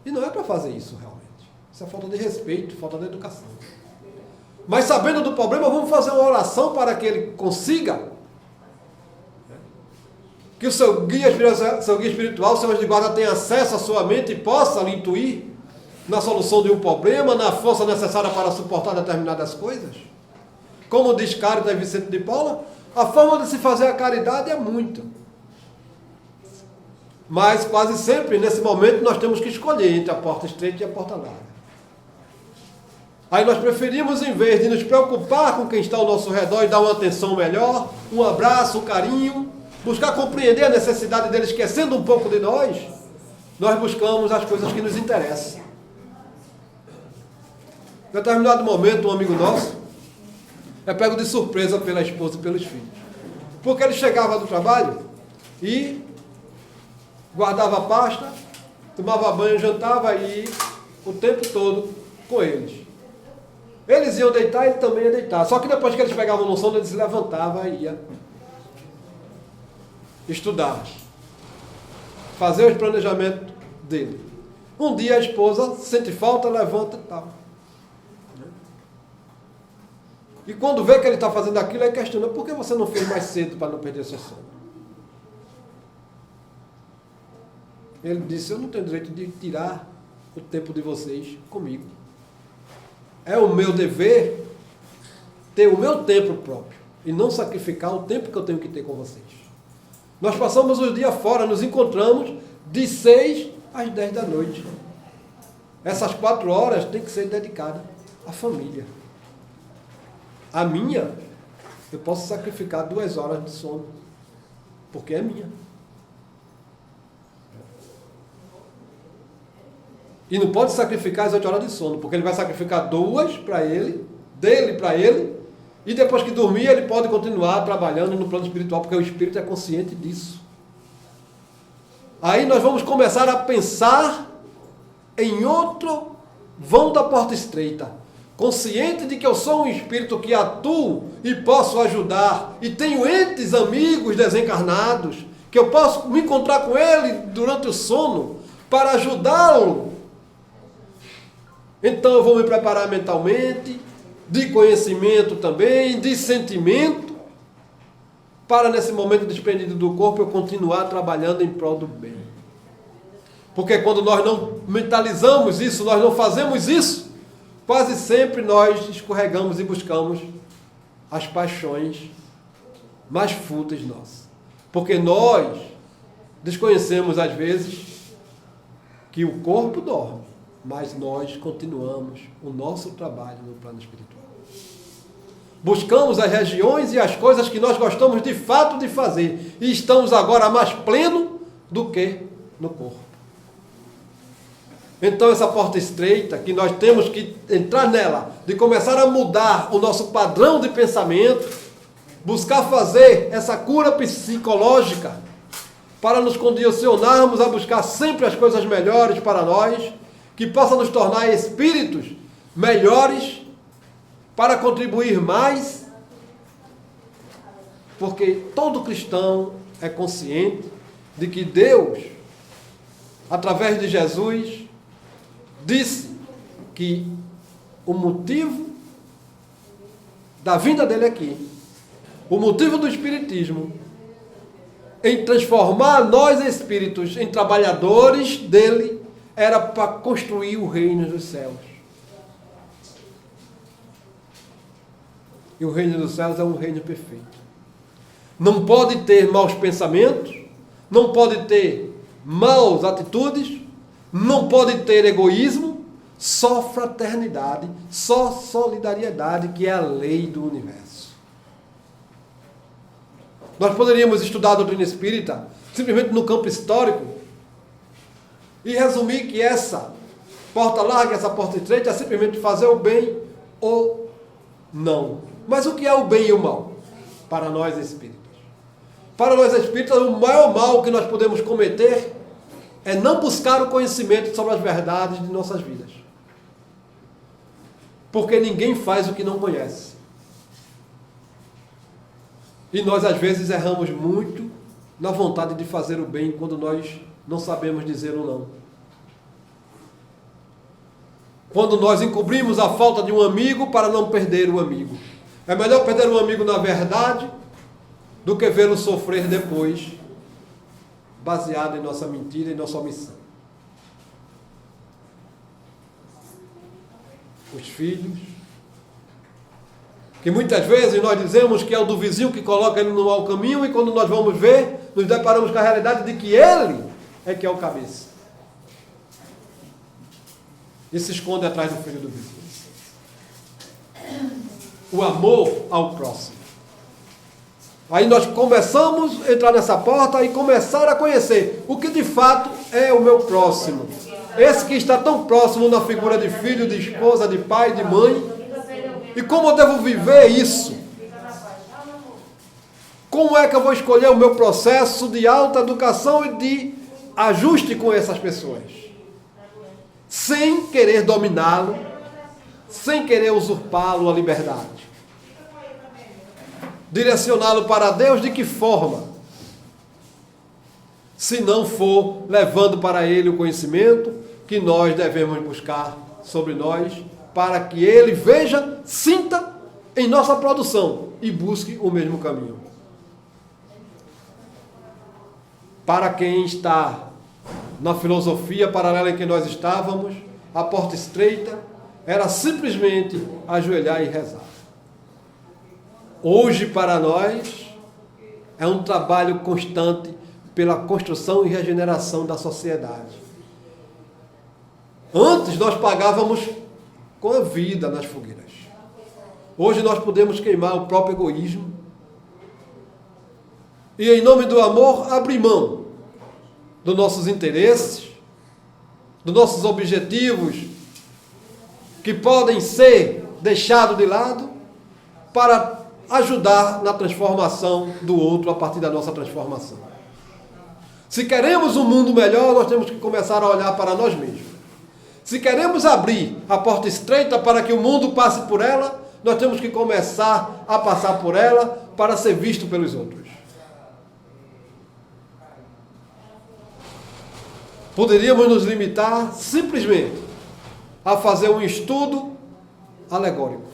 E não é para fazer isso realmente. Isso é falta de respeito, falta de educação. Mas sabendo do problema, vamos fazer uma oração para que ele consiga, que o seu guia espiritual, o seu anjo de guarda, tenha acesso à sua mente e possa lhe intuir na solução de um problema, na força necessária para suportar determinadas coisas. Como diz Caritas Vicente de Paula, a forma de se fazer a caridade é muita. Mas quase sempre, nesse momento, nós temos que escolher entre a porta estreita e a porta larga. Aí nós preferimos, em vez de nos preocupar com quem está ao nosso redor e dar uma atenção melhor, um abraço, um carinho, buscar compreender a necessidade deles, esquecendo um pouco de nós buscamos as coisas que nos interessam. Em determinado momento, um amigo nosso é pego de surpresa pela esposa e pelos filhos. Porque ele chegava do trabalho e guardava a pasta, tomava banho, jantava e o tempo todo com eles. Eles iam deitar, ele também ia deitar. Só que depois que eles pegavam no sono, ele se levantava e ia estudar, fazer os planejamentos dele. Um dia a esposa sente falta, levanta e tal. E quando vê que ele está fazendo aquilo, aí questiona, por que você não fez mais cedo para não perder seu sono? Ele disse, eu não tenho direito de tirar o tempo de vocês comigo. É o meu dever ter o meu tempo próprio e não sacrificar o tempo que eu tenho que ter com vocês. Nós passamos o dia fora, nos encontramos de 6 às 10 da noite. Essas 4 horas têm que ser dedicadas à família. A minha, eu posso sacrificar 2 horas de sono, porque é minha. E não pode sacrificar as 8 horas de sono, porque ele vai sacrificar 2 para ele, dele para ele, e depois que dormir ele pode continuar trabalhando no plano espiritual, porque o espírito é consciente disso. Aí nós vamos começar a pensar em outro vão da porta estreita, consciente de que eu sou um espírito que atuo e posso ajudar, e tenho entes amigos desencarnados, que eu posso me encontrar com ele durante o sono, para ajudá-lo. Então eu vou me preparar mentalmente, de conhecimento também, de sentimento, para nesse momento desprendido do corpo eu continuar trabalhando em prol do bem. Porque quando nós não mentalizamos isso, nós não fazemos isso, quase sempre nós escorregamos e buscamos as paixões mais fúteis nossas. Porque nós desconhecemos às vezes que o corpo dorme, mas nós continuamos o nosso trabalho no plano espiritual. Buscamos as regiões e as coisas que nós gostamos de fato de fazer, e estamos agora mais pleno do que no corpo. Então essa porta estreita, que nós temos que entrar nela, de começar a mudar o nosso padrão de pensamento, buscar fazer essa cura psicológica, para nos condicionarmos a buscar sempre as coisas melhores para nós, que possa nos tornar espíritos melhores, para contribuir mais, porque todo cristão é consciente de que Deus, através de Jesus, disse que o motivo da vinda dele aqui, o motivo do Espiritismo, em transformar nós espíritos em trabalhadores dele, era para construir o reino dos céus. E o reino dos céus é um reino perfeito. Não pode ter maus pensamentos, não pode ter maus atitudes, não pode ter egoísmo, só fraternidade, só solidariedade, que é a lei do universo. Nós poderíamos estudar a doutrina espírita simplesmente no campo histórico e resumir que essa porta larga, essa porta estreita é simplesmente fazer o bem ou não. Mas o que é o bem e o mal? Para nós espíritas. Para nós espíritas, o maior mal que nós podemos cometer é não buscar o conhecimento sobre as verdades de nossas vidas. Porque ninguém faz o que não conhece. E nós, às vezes, erramos muito na vontade de fazer o bem quando nós não sabemos dizer o não. Quando nós encobrimos a falta de um amigo para não perder o amigo. É melhor perder um amigo na verdade do que vê-lo sofrer depois, baseado em nossa mentira e nossa omissão. Os filhos, que muitas vezes nós dizemos que é o do vizinho que coloca ele no mau caminho, e quando nós vamos ver, nos deparamos com a realidade de que ele é que é o cabeça. E se esconde atrás do filho do vizinho. O amor ao próximo. Aí nós começamos a entrar nessa porta e começar a conhecer o que de fato é o meu próximo. Esse que está tão próximo na figura de filho, de esposa, de pai, de mãe. E como eu devo viver isso? Como é que eu vou escolher o meu processo de alta educação e de ajuste com essas pessoas? Sem querer dominá-lo, sem querer usurpá-lo a liberdade. Direcioná-lo para Deus de que forma? Se não for levando para ele o conhecimento que nós devemos buscar sobre nós, para que ele veja, sinta em nossa produção e busque o mesmo caminho. Para quem está na filosofia paralela em que nós estávamos, a porta estreita era simplesmente ajoelhar e rezar. Hoje, para nós, é um trabalho constante pela construção e regeneração da sociedade. Antes nós pagávamos com a vida nas fogueiras. Hoje nós podemos queimar o próprio egoísmo e, em nome do amor, abrir mão dos nossos interesses, dos nossos objetivos, que podem ser deixados de lado, para ajudar na transformação do outro a partir da nossa transformação. Se queremos um mundo melhor, nós temos que começar a olhar para nós mesmos. Se queremos abrir a porta estreita para que o mundo passe por ela, nós temos que começar a passar por ela para ser visto pelos outros. Poderíamos nos limitar simplesmente a fazer um estudo alegórico.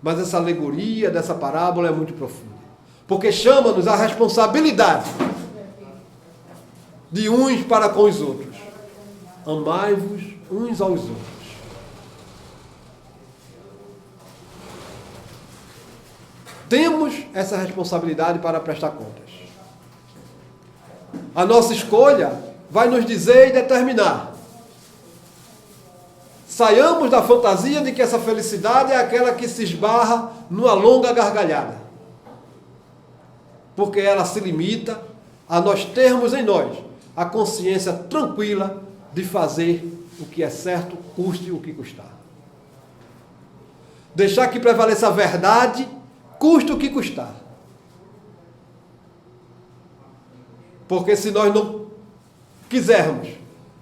Mas essa alegoria dessa parábola é muito profunda. Porque chama-nos a responsabilidade de uns para com os outros. Amai-vos uns aos outros. Temos essa responsabilidade para prestar contas. A nossa escolha vai nos dizer e determinar. Saiamos da fantasia de que essa felicidade é aquela que se esbarra numa longa gargalhada. Porque ela se limita a nós termos em nós a consciência tranquila de fazer o que é certo, custe o que custar. Deixar que prevaleça a verdade, custe o que custar. Porque se nós não quisermos,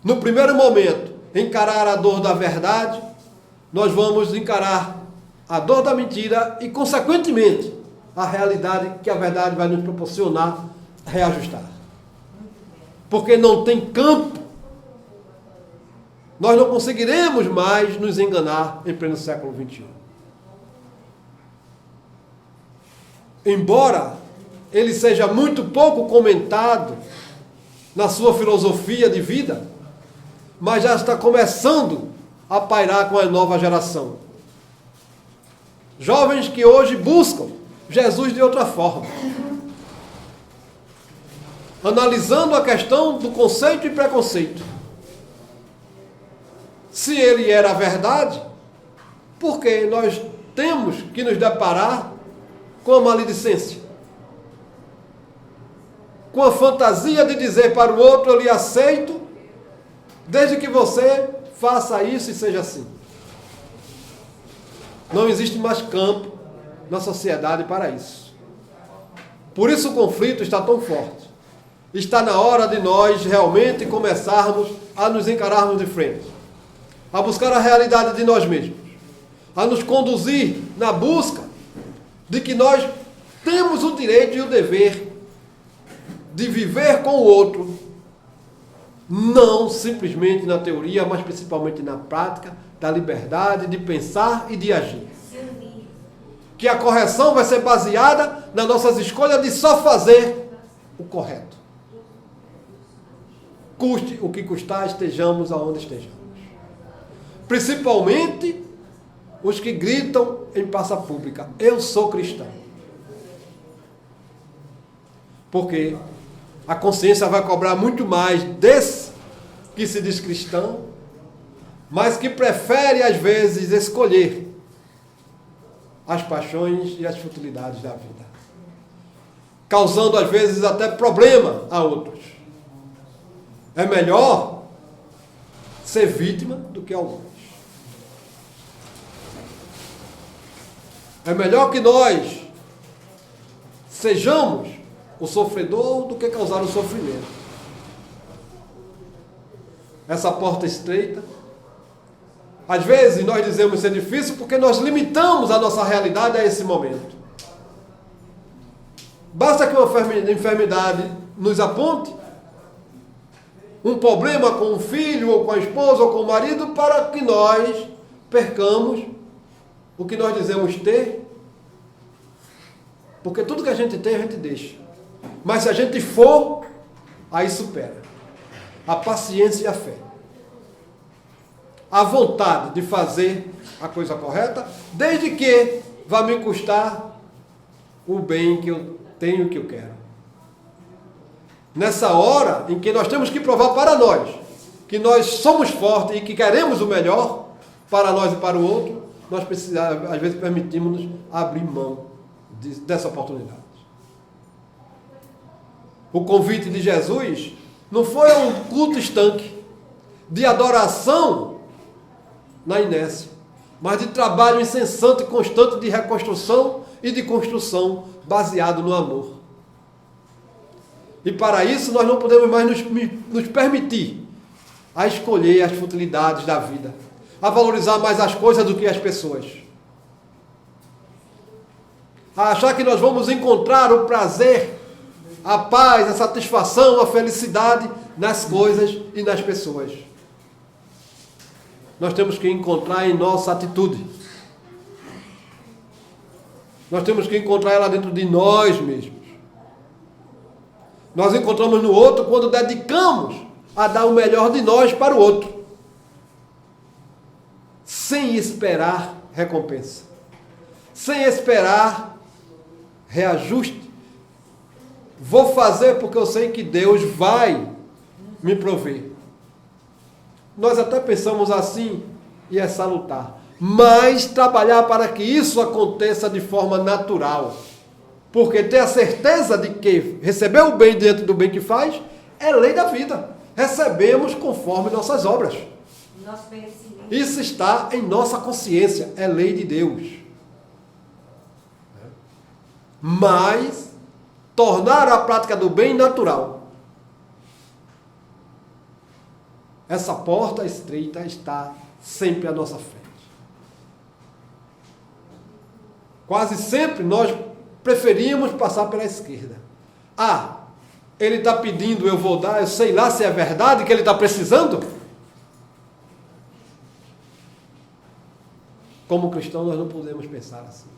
no primeiro momento, encarar a dor da verdade, nós vamos encarar a dor da mentira e, consequentemente, a realidade que a verdade vai nos proporcionar reajustar. Porque não tem campo, nós não conseguiremos mais nos enganar em pleno século XXI. Embora ele seja muito pouco comentado na sua filosofia de vida, mas já está começando a pairar com a nova geração. Jovens que hoje buscam Jesus de outra forma. Analisando a questão do conceito e preconceito. Se ele era a verdade, por que nós temos que nos deparar com a maledicência? Com a fantasia de dizer para o outro, eu lhe aceito, desde que você faça isso e seja assim. Não existe mais campo na sociedade para isso. Por isso o conflito está tão forte. Está na hora de nós realmente começarmos a nos encararmos de frente, a buscar a realidade de nós mesmos, a nos conduzir na busca de que nós temos o direito e o dever de viver com o outro, não simplesmente na teoria, mas principalmente na prática, da liberdade de pensar e de agir. Que a correção vai ser baseada nas nossas escolhas de só fazer o correto. Custe o que custar, estejamos aonde estejamos. Principalmente os que gritam em praça pública, eu sou cristão. Porque a consciência vai cobrar muito mais desse que se diz cristão, mas que prefere, às vezes, escolher as paixões e as futilidades da vida, causando, às vezes, até problema a outros. É melhor ser vítima do que algoz. É melhor que nós sejamos o sofredor do que causar o sofrimento. Essa porta estreita, às vezes nós dizemos ser difícil porque nós limitamos a nossa realidade a esse momento. Basta que uma enfermidade nos aponte um problema com o filho, ou com a esposa, ou com o marido, para que nós percamos o que nós dizemos ter, porque tudo que a gente tem, a gente deixa. Mas se a gente for, aí supera. A paciência e a fé. A vontade de fazer a coisa correta, desde que vá me custar o bem que eu tenho, que eu quero. Nessa hora em que nós temos que provar para nós que nós somos fortes e que queremos o melhor para nós e para o outro, nós precisamos, às vezes, permitimos-nos abrir mão dessa oportunidade. O convite de Jesus não foi um culto estanque de adoração na inércia, mas de trabalho incessante e constante de reconstrução e de construção baseado no amor. E para isso nós não podemos mais nos permitir a escolher as futilidades da vida, a valorizar mais as coisas do que as pessoas, a achar que nós vamos encontrar o prazer, a paz, a satisfação, a felicidade nas coisas e nas pessoas. Nós temos que encontrar em nossa atitude. Nós temos que encontrar ela dentro de nós mesmos. Nós encontramos no outro quando dedicamos a dar o melhor de nós para o outro, sem esperar recompensa, sem esperar reajuste. Vou fazer porque eu sei que Deus vai me prover. Nós até pensamos assim e é salutar, mas trabalhar para que isso aconteça de forma natural, porque ter a certeza de que receber o bem dentro do bem que faz é lei da vida. Recebemos conforme nossas obras. Nosso merecimento. Isso está em nossa consciência, é lei de Deus. Mas tornar a prática do bem natural. Essa porta estreita está sempre à nossa frente. Quase sempre nós preferimos passar pela esquerda. Ele está pedindo, eu vou dar, eu sei lá se é verdade que ele está precisando. Como cristão, nós não podemos pensar assim.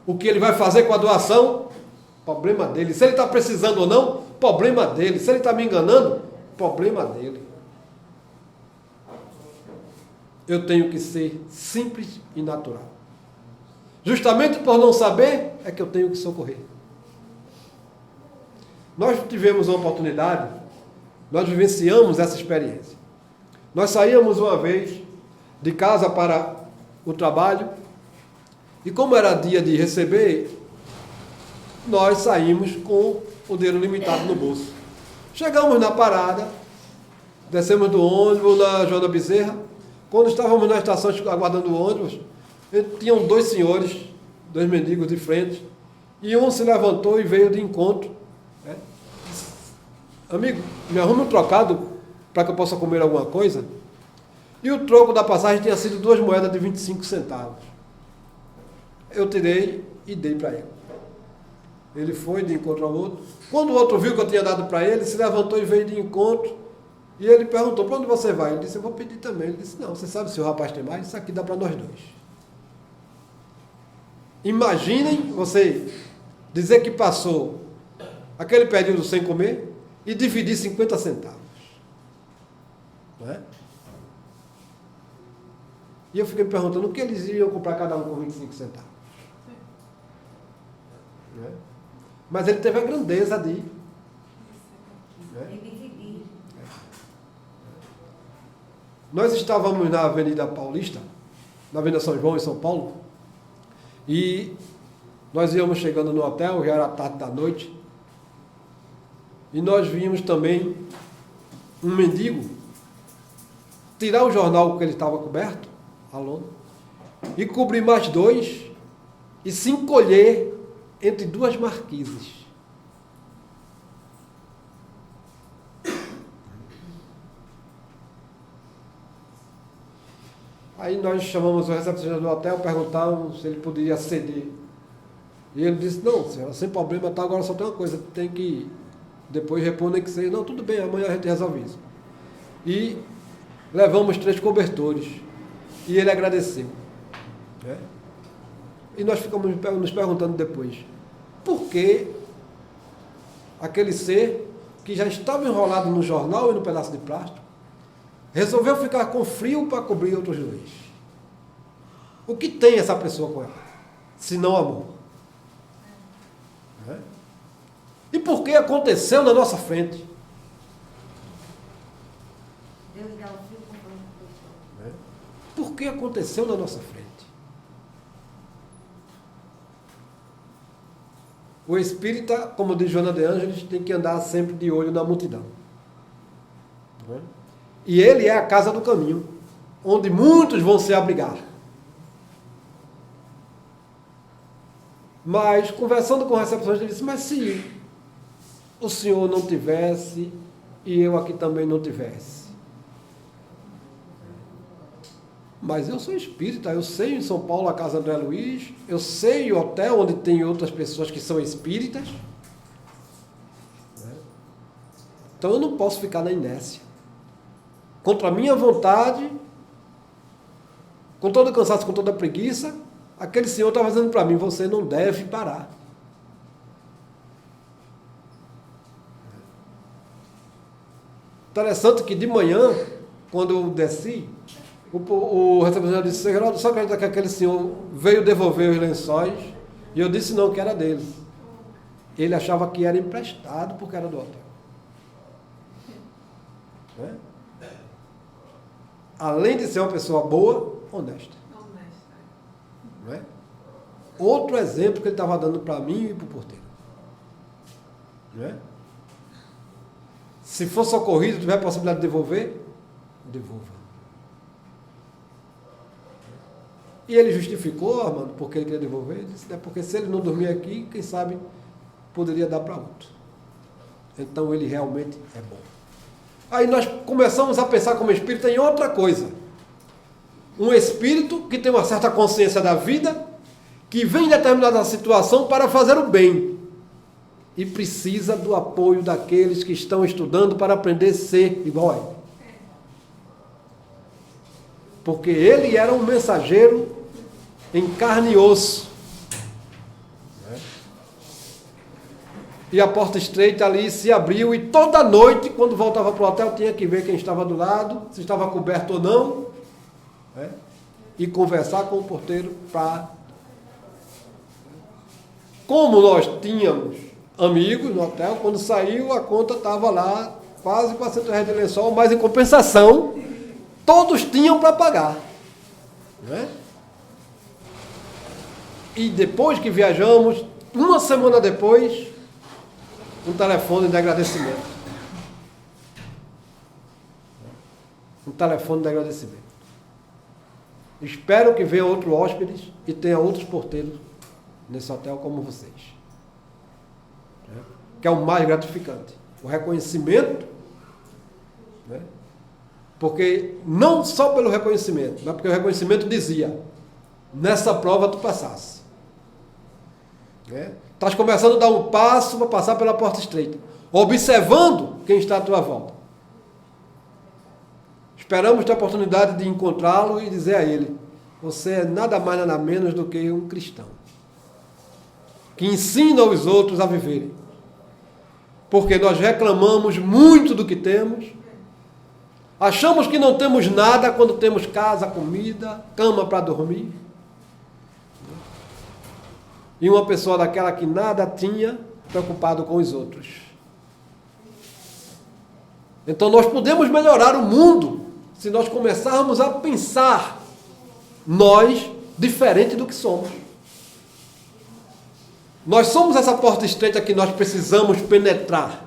O que ele vai fazer com a doação? Problema dele. Se ele está precisando ou não, problema dele. Se ele está me enganando, problema dele. Eu tenho que ser simples e natural. Justamente por não saber, é que eu tenho que socorrer. Nós tivemos uma oportunidade, nós vivenciamos essa experiência. Nós saíamos uma vez de casa para o trabalho, e como era dia de receber, nós saímos com o dinheiro limitado no bolso. Chegamos na parada, descemos do ônibus na Joana Bezerra. Quando estávamos na estação aguardando o ônibus, tinham dois senhores, dois mendigos de frente, e um se levantou e veio de encontro. Amigo, me arrume um trocado para que eu possa comer alguma coisa? E o troco da passagem tinha sido 2 moedas de 25 centavos. Eu tirei e dei para ele. Ele foi de encontro ao outro. Quando o outro viu que eu tinha dado para ele, se levantou e veio de encontro. E ele perguntou, para onde você vai? Ele disse, eu vou pedir também. Ele disse, não, você sabe se o rapaz tem mais? Isso aqui dá para nós dois. Imaginem você dizer que passou aquele período sem comer e dividir 50 centavos. Não é? E eu fiquei me perguntando o que eles iriam comprar cada um com 25 centavos. Não é? Mas ele teve a grandeza de... Nós estávamos na Avenida Paulista, na Avenida São João, em São Paulo, e nós íamos chegando no hotel, já era tarde da noite, e nós vimos também um mendigo tirar o jornal que ele estava coberto, a lona, e cobrir mais 2 e se encolher entre 2 marquises. Aí nós chamamos o recepcionista do hotel, perguntamos se ele poderia ceder. E ele disse, não, senhora, sem problema, tá, agora só tem uma coisa, tem que depois repor nem que seja. Não, tudo bem, amanhã a gente resolve isso. E levamos 3 cobertores. E ele agradeceu. Né? E nós ficamos nos perguntando depois, por que aquele ser que já estava enrolado no jornal e no pedaço de plástico, resolveu ficar com frio para cobrir outros dois? O que tem essa pessoa com ela, se não amor? Né? E por que aconteceu na nossa frente? Deus dá o fio com a pessoa. Né? Por que aconteceu na nossa frente? O espírita, como diz Joana de Ângeles, tem que andar sempre de olho na multidão. Né? E ele é a casa do caminho, onde muitos vão se abrigar. Mas, conversando com o recepcionista, ele disse, mas se o senhor não tivesse e eu aqui também não tivesse? Mas eu sou espírita, eu sei em São Paulo a Casa André Luiz, eu sei o hotel onde tem outras pessoas que são espíritas. Então eu não posso ficar na inércia. Contra a minha vontade, com todo o cansaço, com toda a preguiça, aquele senhor está dizendo para mim, você não deve parar. Interessante que de manhã, quando eu desci, o recepcionista disse, Geraldo, só acredita que aquele senhor veio devolver os lençóis, e eu disse não, que era dele. Ele achava que era emprestado porque era do hotel. Né? Além de ser uma pessoa boa, honesta. Não é? Outro exemplo que ele estava dando para mim e para o porteiro. Não é? Se for socorrido, tiver a possibilidade de devolver, devolva. E ele justificou, Armando, porque ele queria devolver. Ele disse, porque se ele não dormir aqui, quem sabe poderia dar para outro. Então ele realmente é bom. Aí nós começamos a pensar como espírita em outra coisa. Um espírito que tem uma certa consciência da vida, que vem em determinada situação para fazer o bem e precisa do apoio daqueles que estão estudando para aprender a ser igual a ele. Porque ele era um mensageiro em carne e osso. E a porta estreita ali se abriu e toda noite, quando voltava para o hotel, tinha que ver quem estava do lado, se estava coberto ou não, né? E conversar com o porteiro para... Como nós tínhamos amigos no hotel, quando saiu a conta estava lá, quase R$400 de lençol, mas em compensação, todos tinham para pagar. Né? E depois que viajamos, uma semana depois, um telefone de agradecimento. Um telefone de agradecimento. Espero que venha outros hóspedes e tenha outros porteiros nesse hotel como vocês. Né? Que é o mais gratificante. O reconhecimento, né? Porque não só pelo reconhecimento, mas porque o reconhecimento dizia, nessa prova tu passasse. Estás começando a dar um passo para passar pela porta estreita, observando quem está à tua volta. Esperamos ter a oportunidade de encontrá-lo e dizer a ele, você é nada mais nada menos do que um cristão, que ensina os outros a viverem. Porque nós reclamamos muito do que temos, achamos que não temos nada quando temos casa, comida, cama para dormir. E uma pessoa daquela que nada tinha, preocupado com os outros. Então nós podemos melhorar o mundo se nós começarmos a pensar nós diferente do que somos. Nós somos essa porta estreita que nós precisamos penetrar,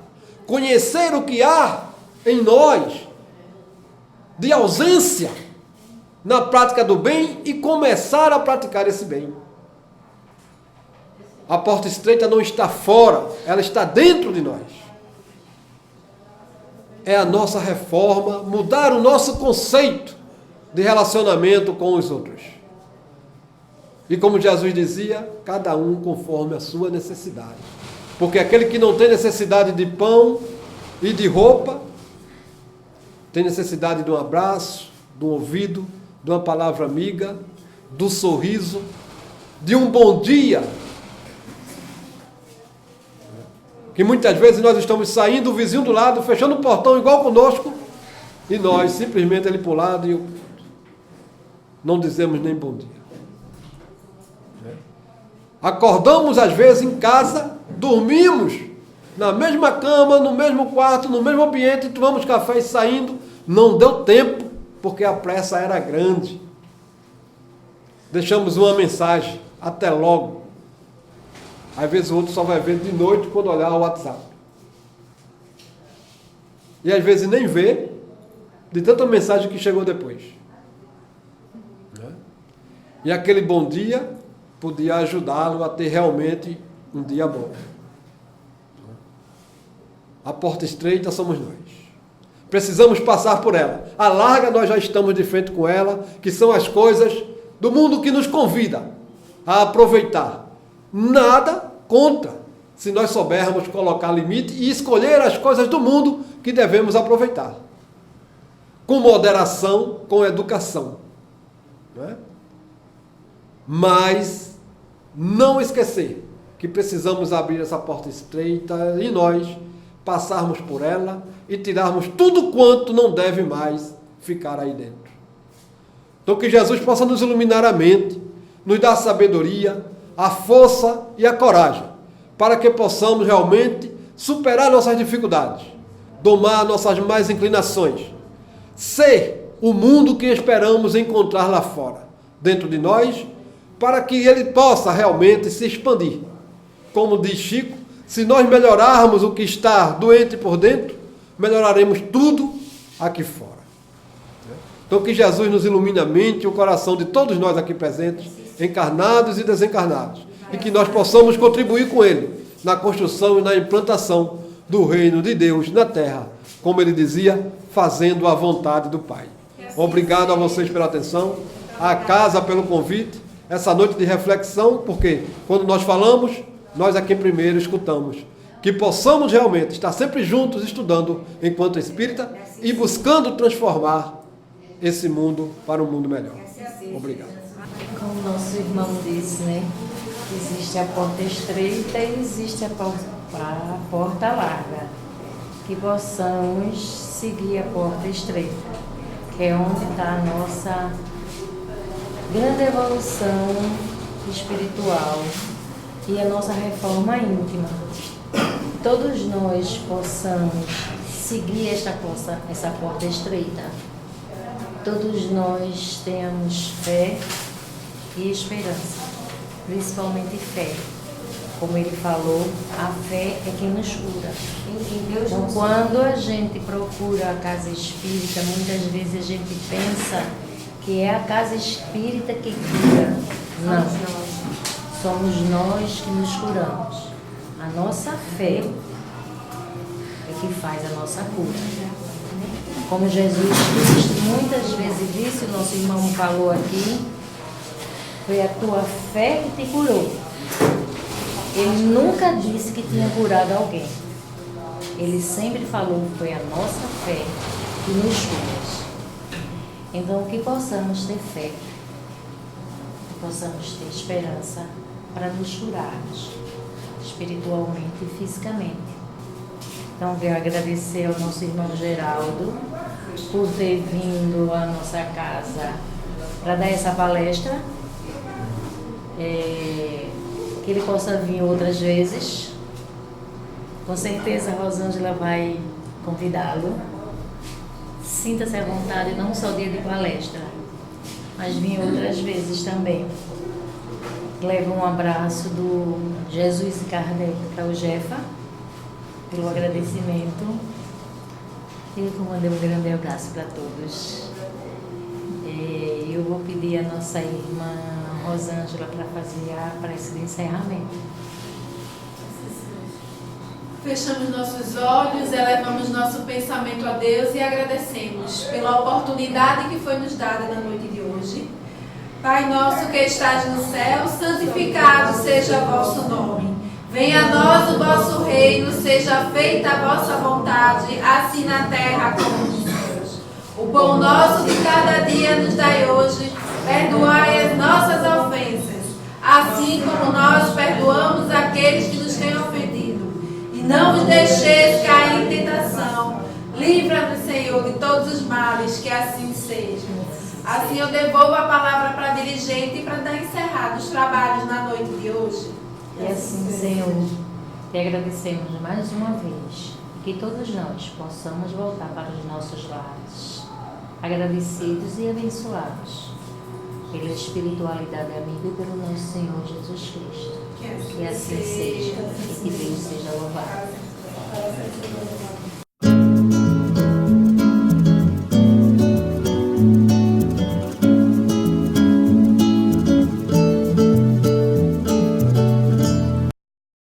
conhecer o que há em nós de ausência na prática do bem e começar a praticar esse bem. A porta estreita não está fora, ela está dentro de nós. É a nossa reforma, mudar o nosso conceito de relacionamento com os outros. E como Jesus dizia, cada um conforme a sua necessidade. Porque aquele que não tem necessidade de pão e de roupa, tem necessidade de um abraço, de um ouvido, de uma palavra amiga, do sorriso, de um bom dia. Que muitas vezes nós estamos saindo, o vizinho do lado, fechando o portão igual conosco, e nós simplesmente ele para o lado e não dizemos nem bom dia. Acordamos às vezes em casa, dormimos na mesma cama, no mesmo quarto, no mesmo ambiente, tomamos café e saindo, não deu tempo, porque a pressa era grande. Deixamos uma mensagem, até logo. Às vezes o outro só vai ver de noite quando olhar o WhatsApp. E às vezes nem vê, de tanta mensagem que chegou depois. E aquele bom dia podia ajudá-lo a ter realmente um dia bom. A porta estreita somos nós. Precisamos passar por ela. A larga nós já estamos de frente com ela, que são as coisas do mundo que nos convida a aproveitar. Nada contra, se nós soubermos colocar limite e escolher as coisas do mundo que devemos aproveitar. Com moderação, com educação. Não é? Mas não esquecer que precisamos abrir essa porta estreita e nós passarmos por ela e tirarmos tudo quanto não deve mais ficar aí dentro. Então que Jesus possa nos iluminar a mente, nos dar a sabedoria, a força e a coragem, para que possamos realmente superar nossas dificuldades, domar nossas más inclinações, ser o mundo que esperamos encontrar lá fora, dentro de nós, para que ele possa realmente se expandir. Como diz Chico, se nós melhorarmos o que está doente por dentro, melhoraremos tudo aqui fora. Então que Jesus nos ilumine a mente e o coração de todos nós aqui presentes, encarnados e desencarnados, e que nós possamos contribuir com ele na construção e na implantação do reino de Deus na terra, como ele dizia, fazendo a vontade do Pai. Obrigado a vocês pela atenção, à casa pelo convite, essa noite de reflexão, porque quando nós falamos, nós aqui primeiro escutamos. Que possamos realmente estar sempre juntos estudando enquanto espírita e buscando transformar esse mundo para um mundo melhor. Obrigado. Como o nosso irmão disse, né? Existe a porta estreita e existe a porta larga. Que possamos seguir a porta estreita, que é onde está a nossa grande evolução espiritual e a nossa reforma íntima. Todos nós possamos seguir essa porta estreita. Todos nós tenhamos fé e esperança, principalmente fé. Como ele falou, a fé é quem nos cura. Então, quando a gente procura a casa espírita, muitas vezes a gente pensa que é a casa espírita que cura. Não, somos nós que nos curamos. A nossa fé é que faz a nossa cura. Como Jesus Cristo muitas vezes disse, o nosso irmão falou aqui, foi a tua fé que te curou. Ele nunca disse que tinha curado alguém. Ele sempre falou que foi a nossa fé que nos cura. Então, que possamos ter fé, que possamos ter esperança para nos curarmos, espiritualmente e fisicamente. Então, venho agradecer ao nosso irmão Geraldo por ter vindo à nossa casa para dar essa palestra. Que ele possa vir outras vezes. Com certeza a Rosângela vai convidá-lo. Sinta-se à vontade, não só dia de palestra, mas vir outras vezes também. Levo um abraço do Jesus e Kardec para o Jefa, pelo agradecimento. E eu mandei um grande abraço para todos. Eu vou pedir a nossa irmã Rosângela para fazer a prece de encerramento. Fechamos nossos olhos, elevamos nosso pensamento a Deus e agradecemos pela oportunidade que foi nos dada na noite de hoje. Pai nosso que estás no céu, santificado seja o vosso nome. Venha a nós o vosso reino, seja feita a vossa vontade, assim na terra como nos céus. O O pão nosso de cada dia nos dai hoje, perdoai as nossas ofensas, assim como nós perdoamos aqueles que nos têm ofendido. E não nos deixeis cair em tentação. Livra-nos, Senhor, de todos os males, que assim seja. Assim eu devolvo a palavra para a dirigente e para dar encerrado os trabalhos na noite de hoje. E assim, Senhor, te agradecemos mais uma vez, que todos nós possamos voltar para os nossos lares, agradecidos e abençoados pela espiritualidade amiga e pelo nosso Senhor Jesus Cristo. Que assim seja.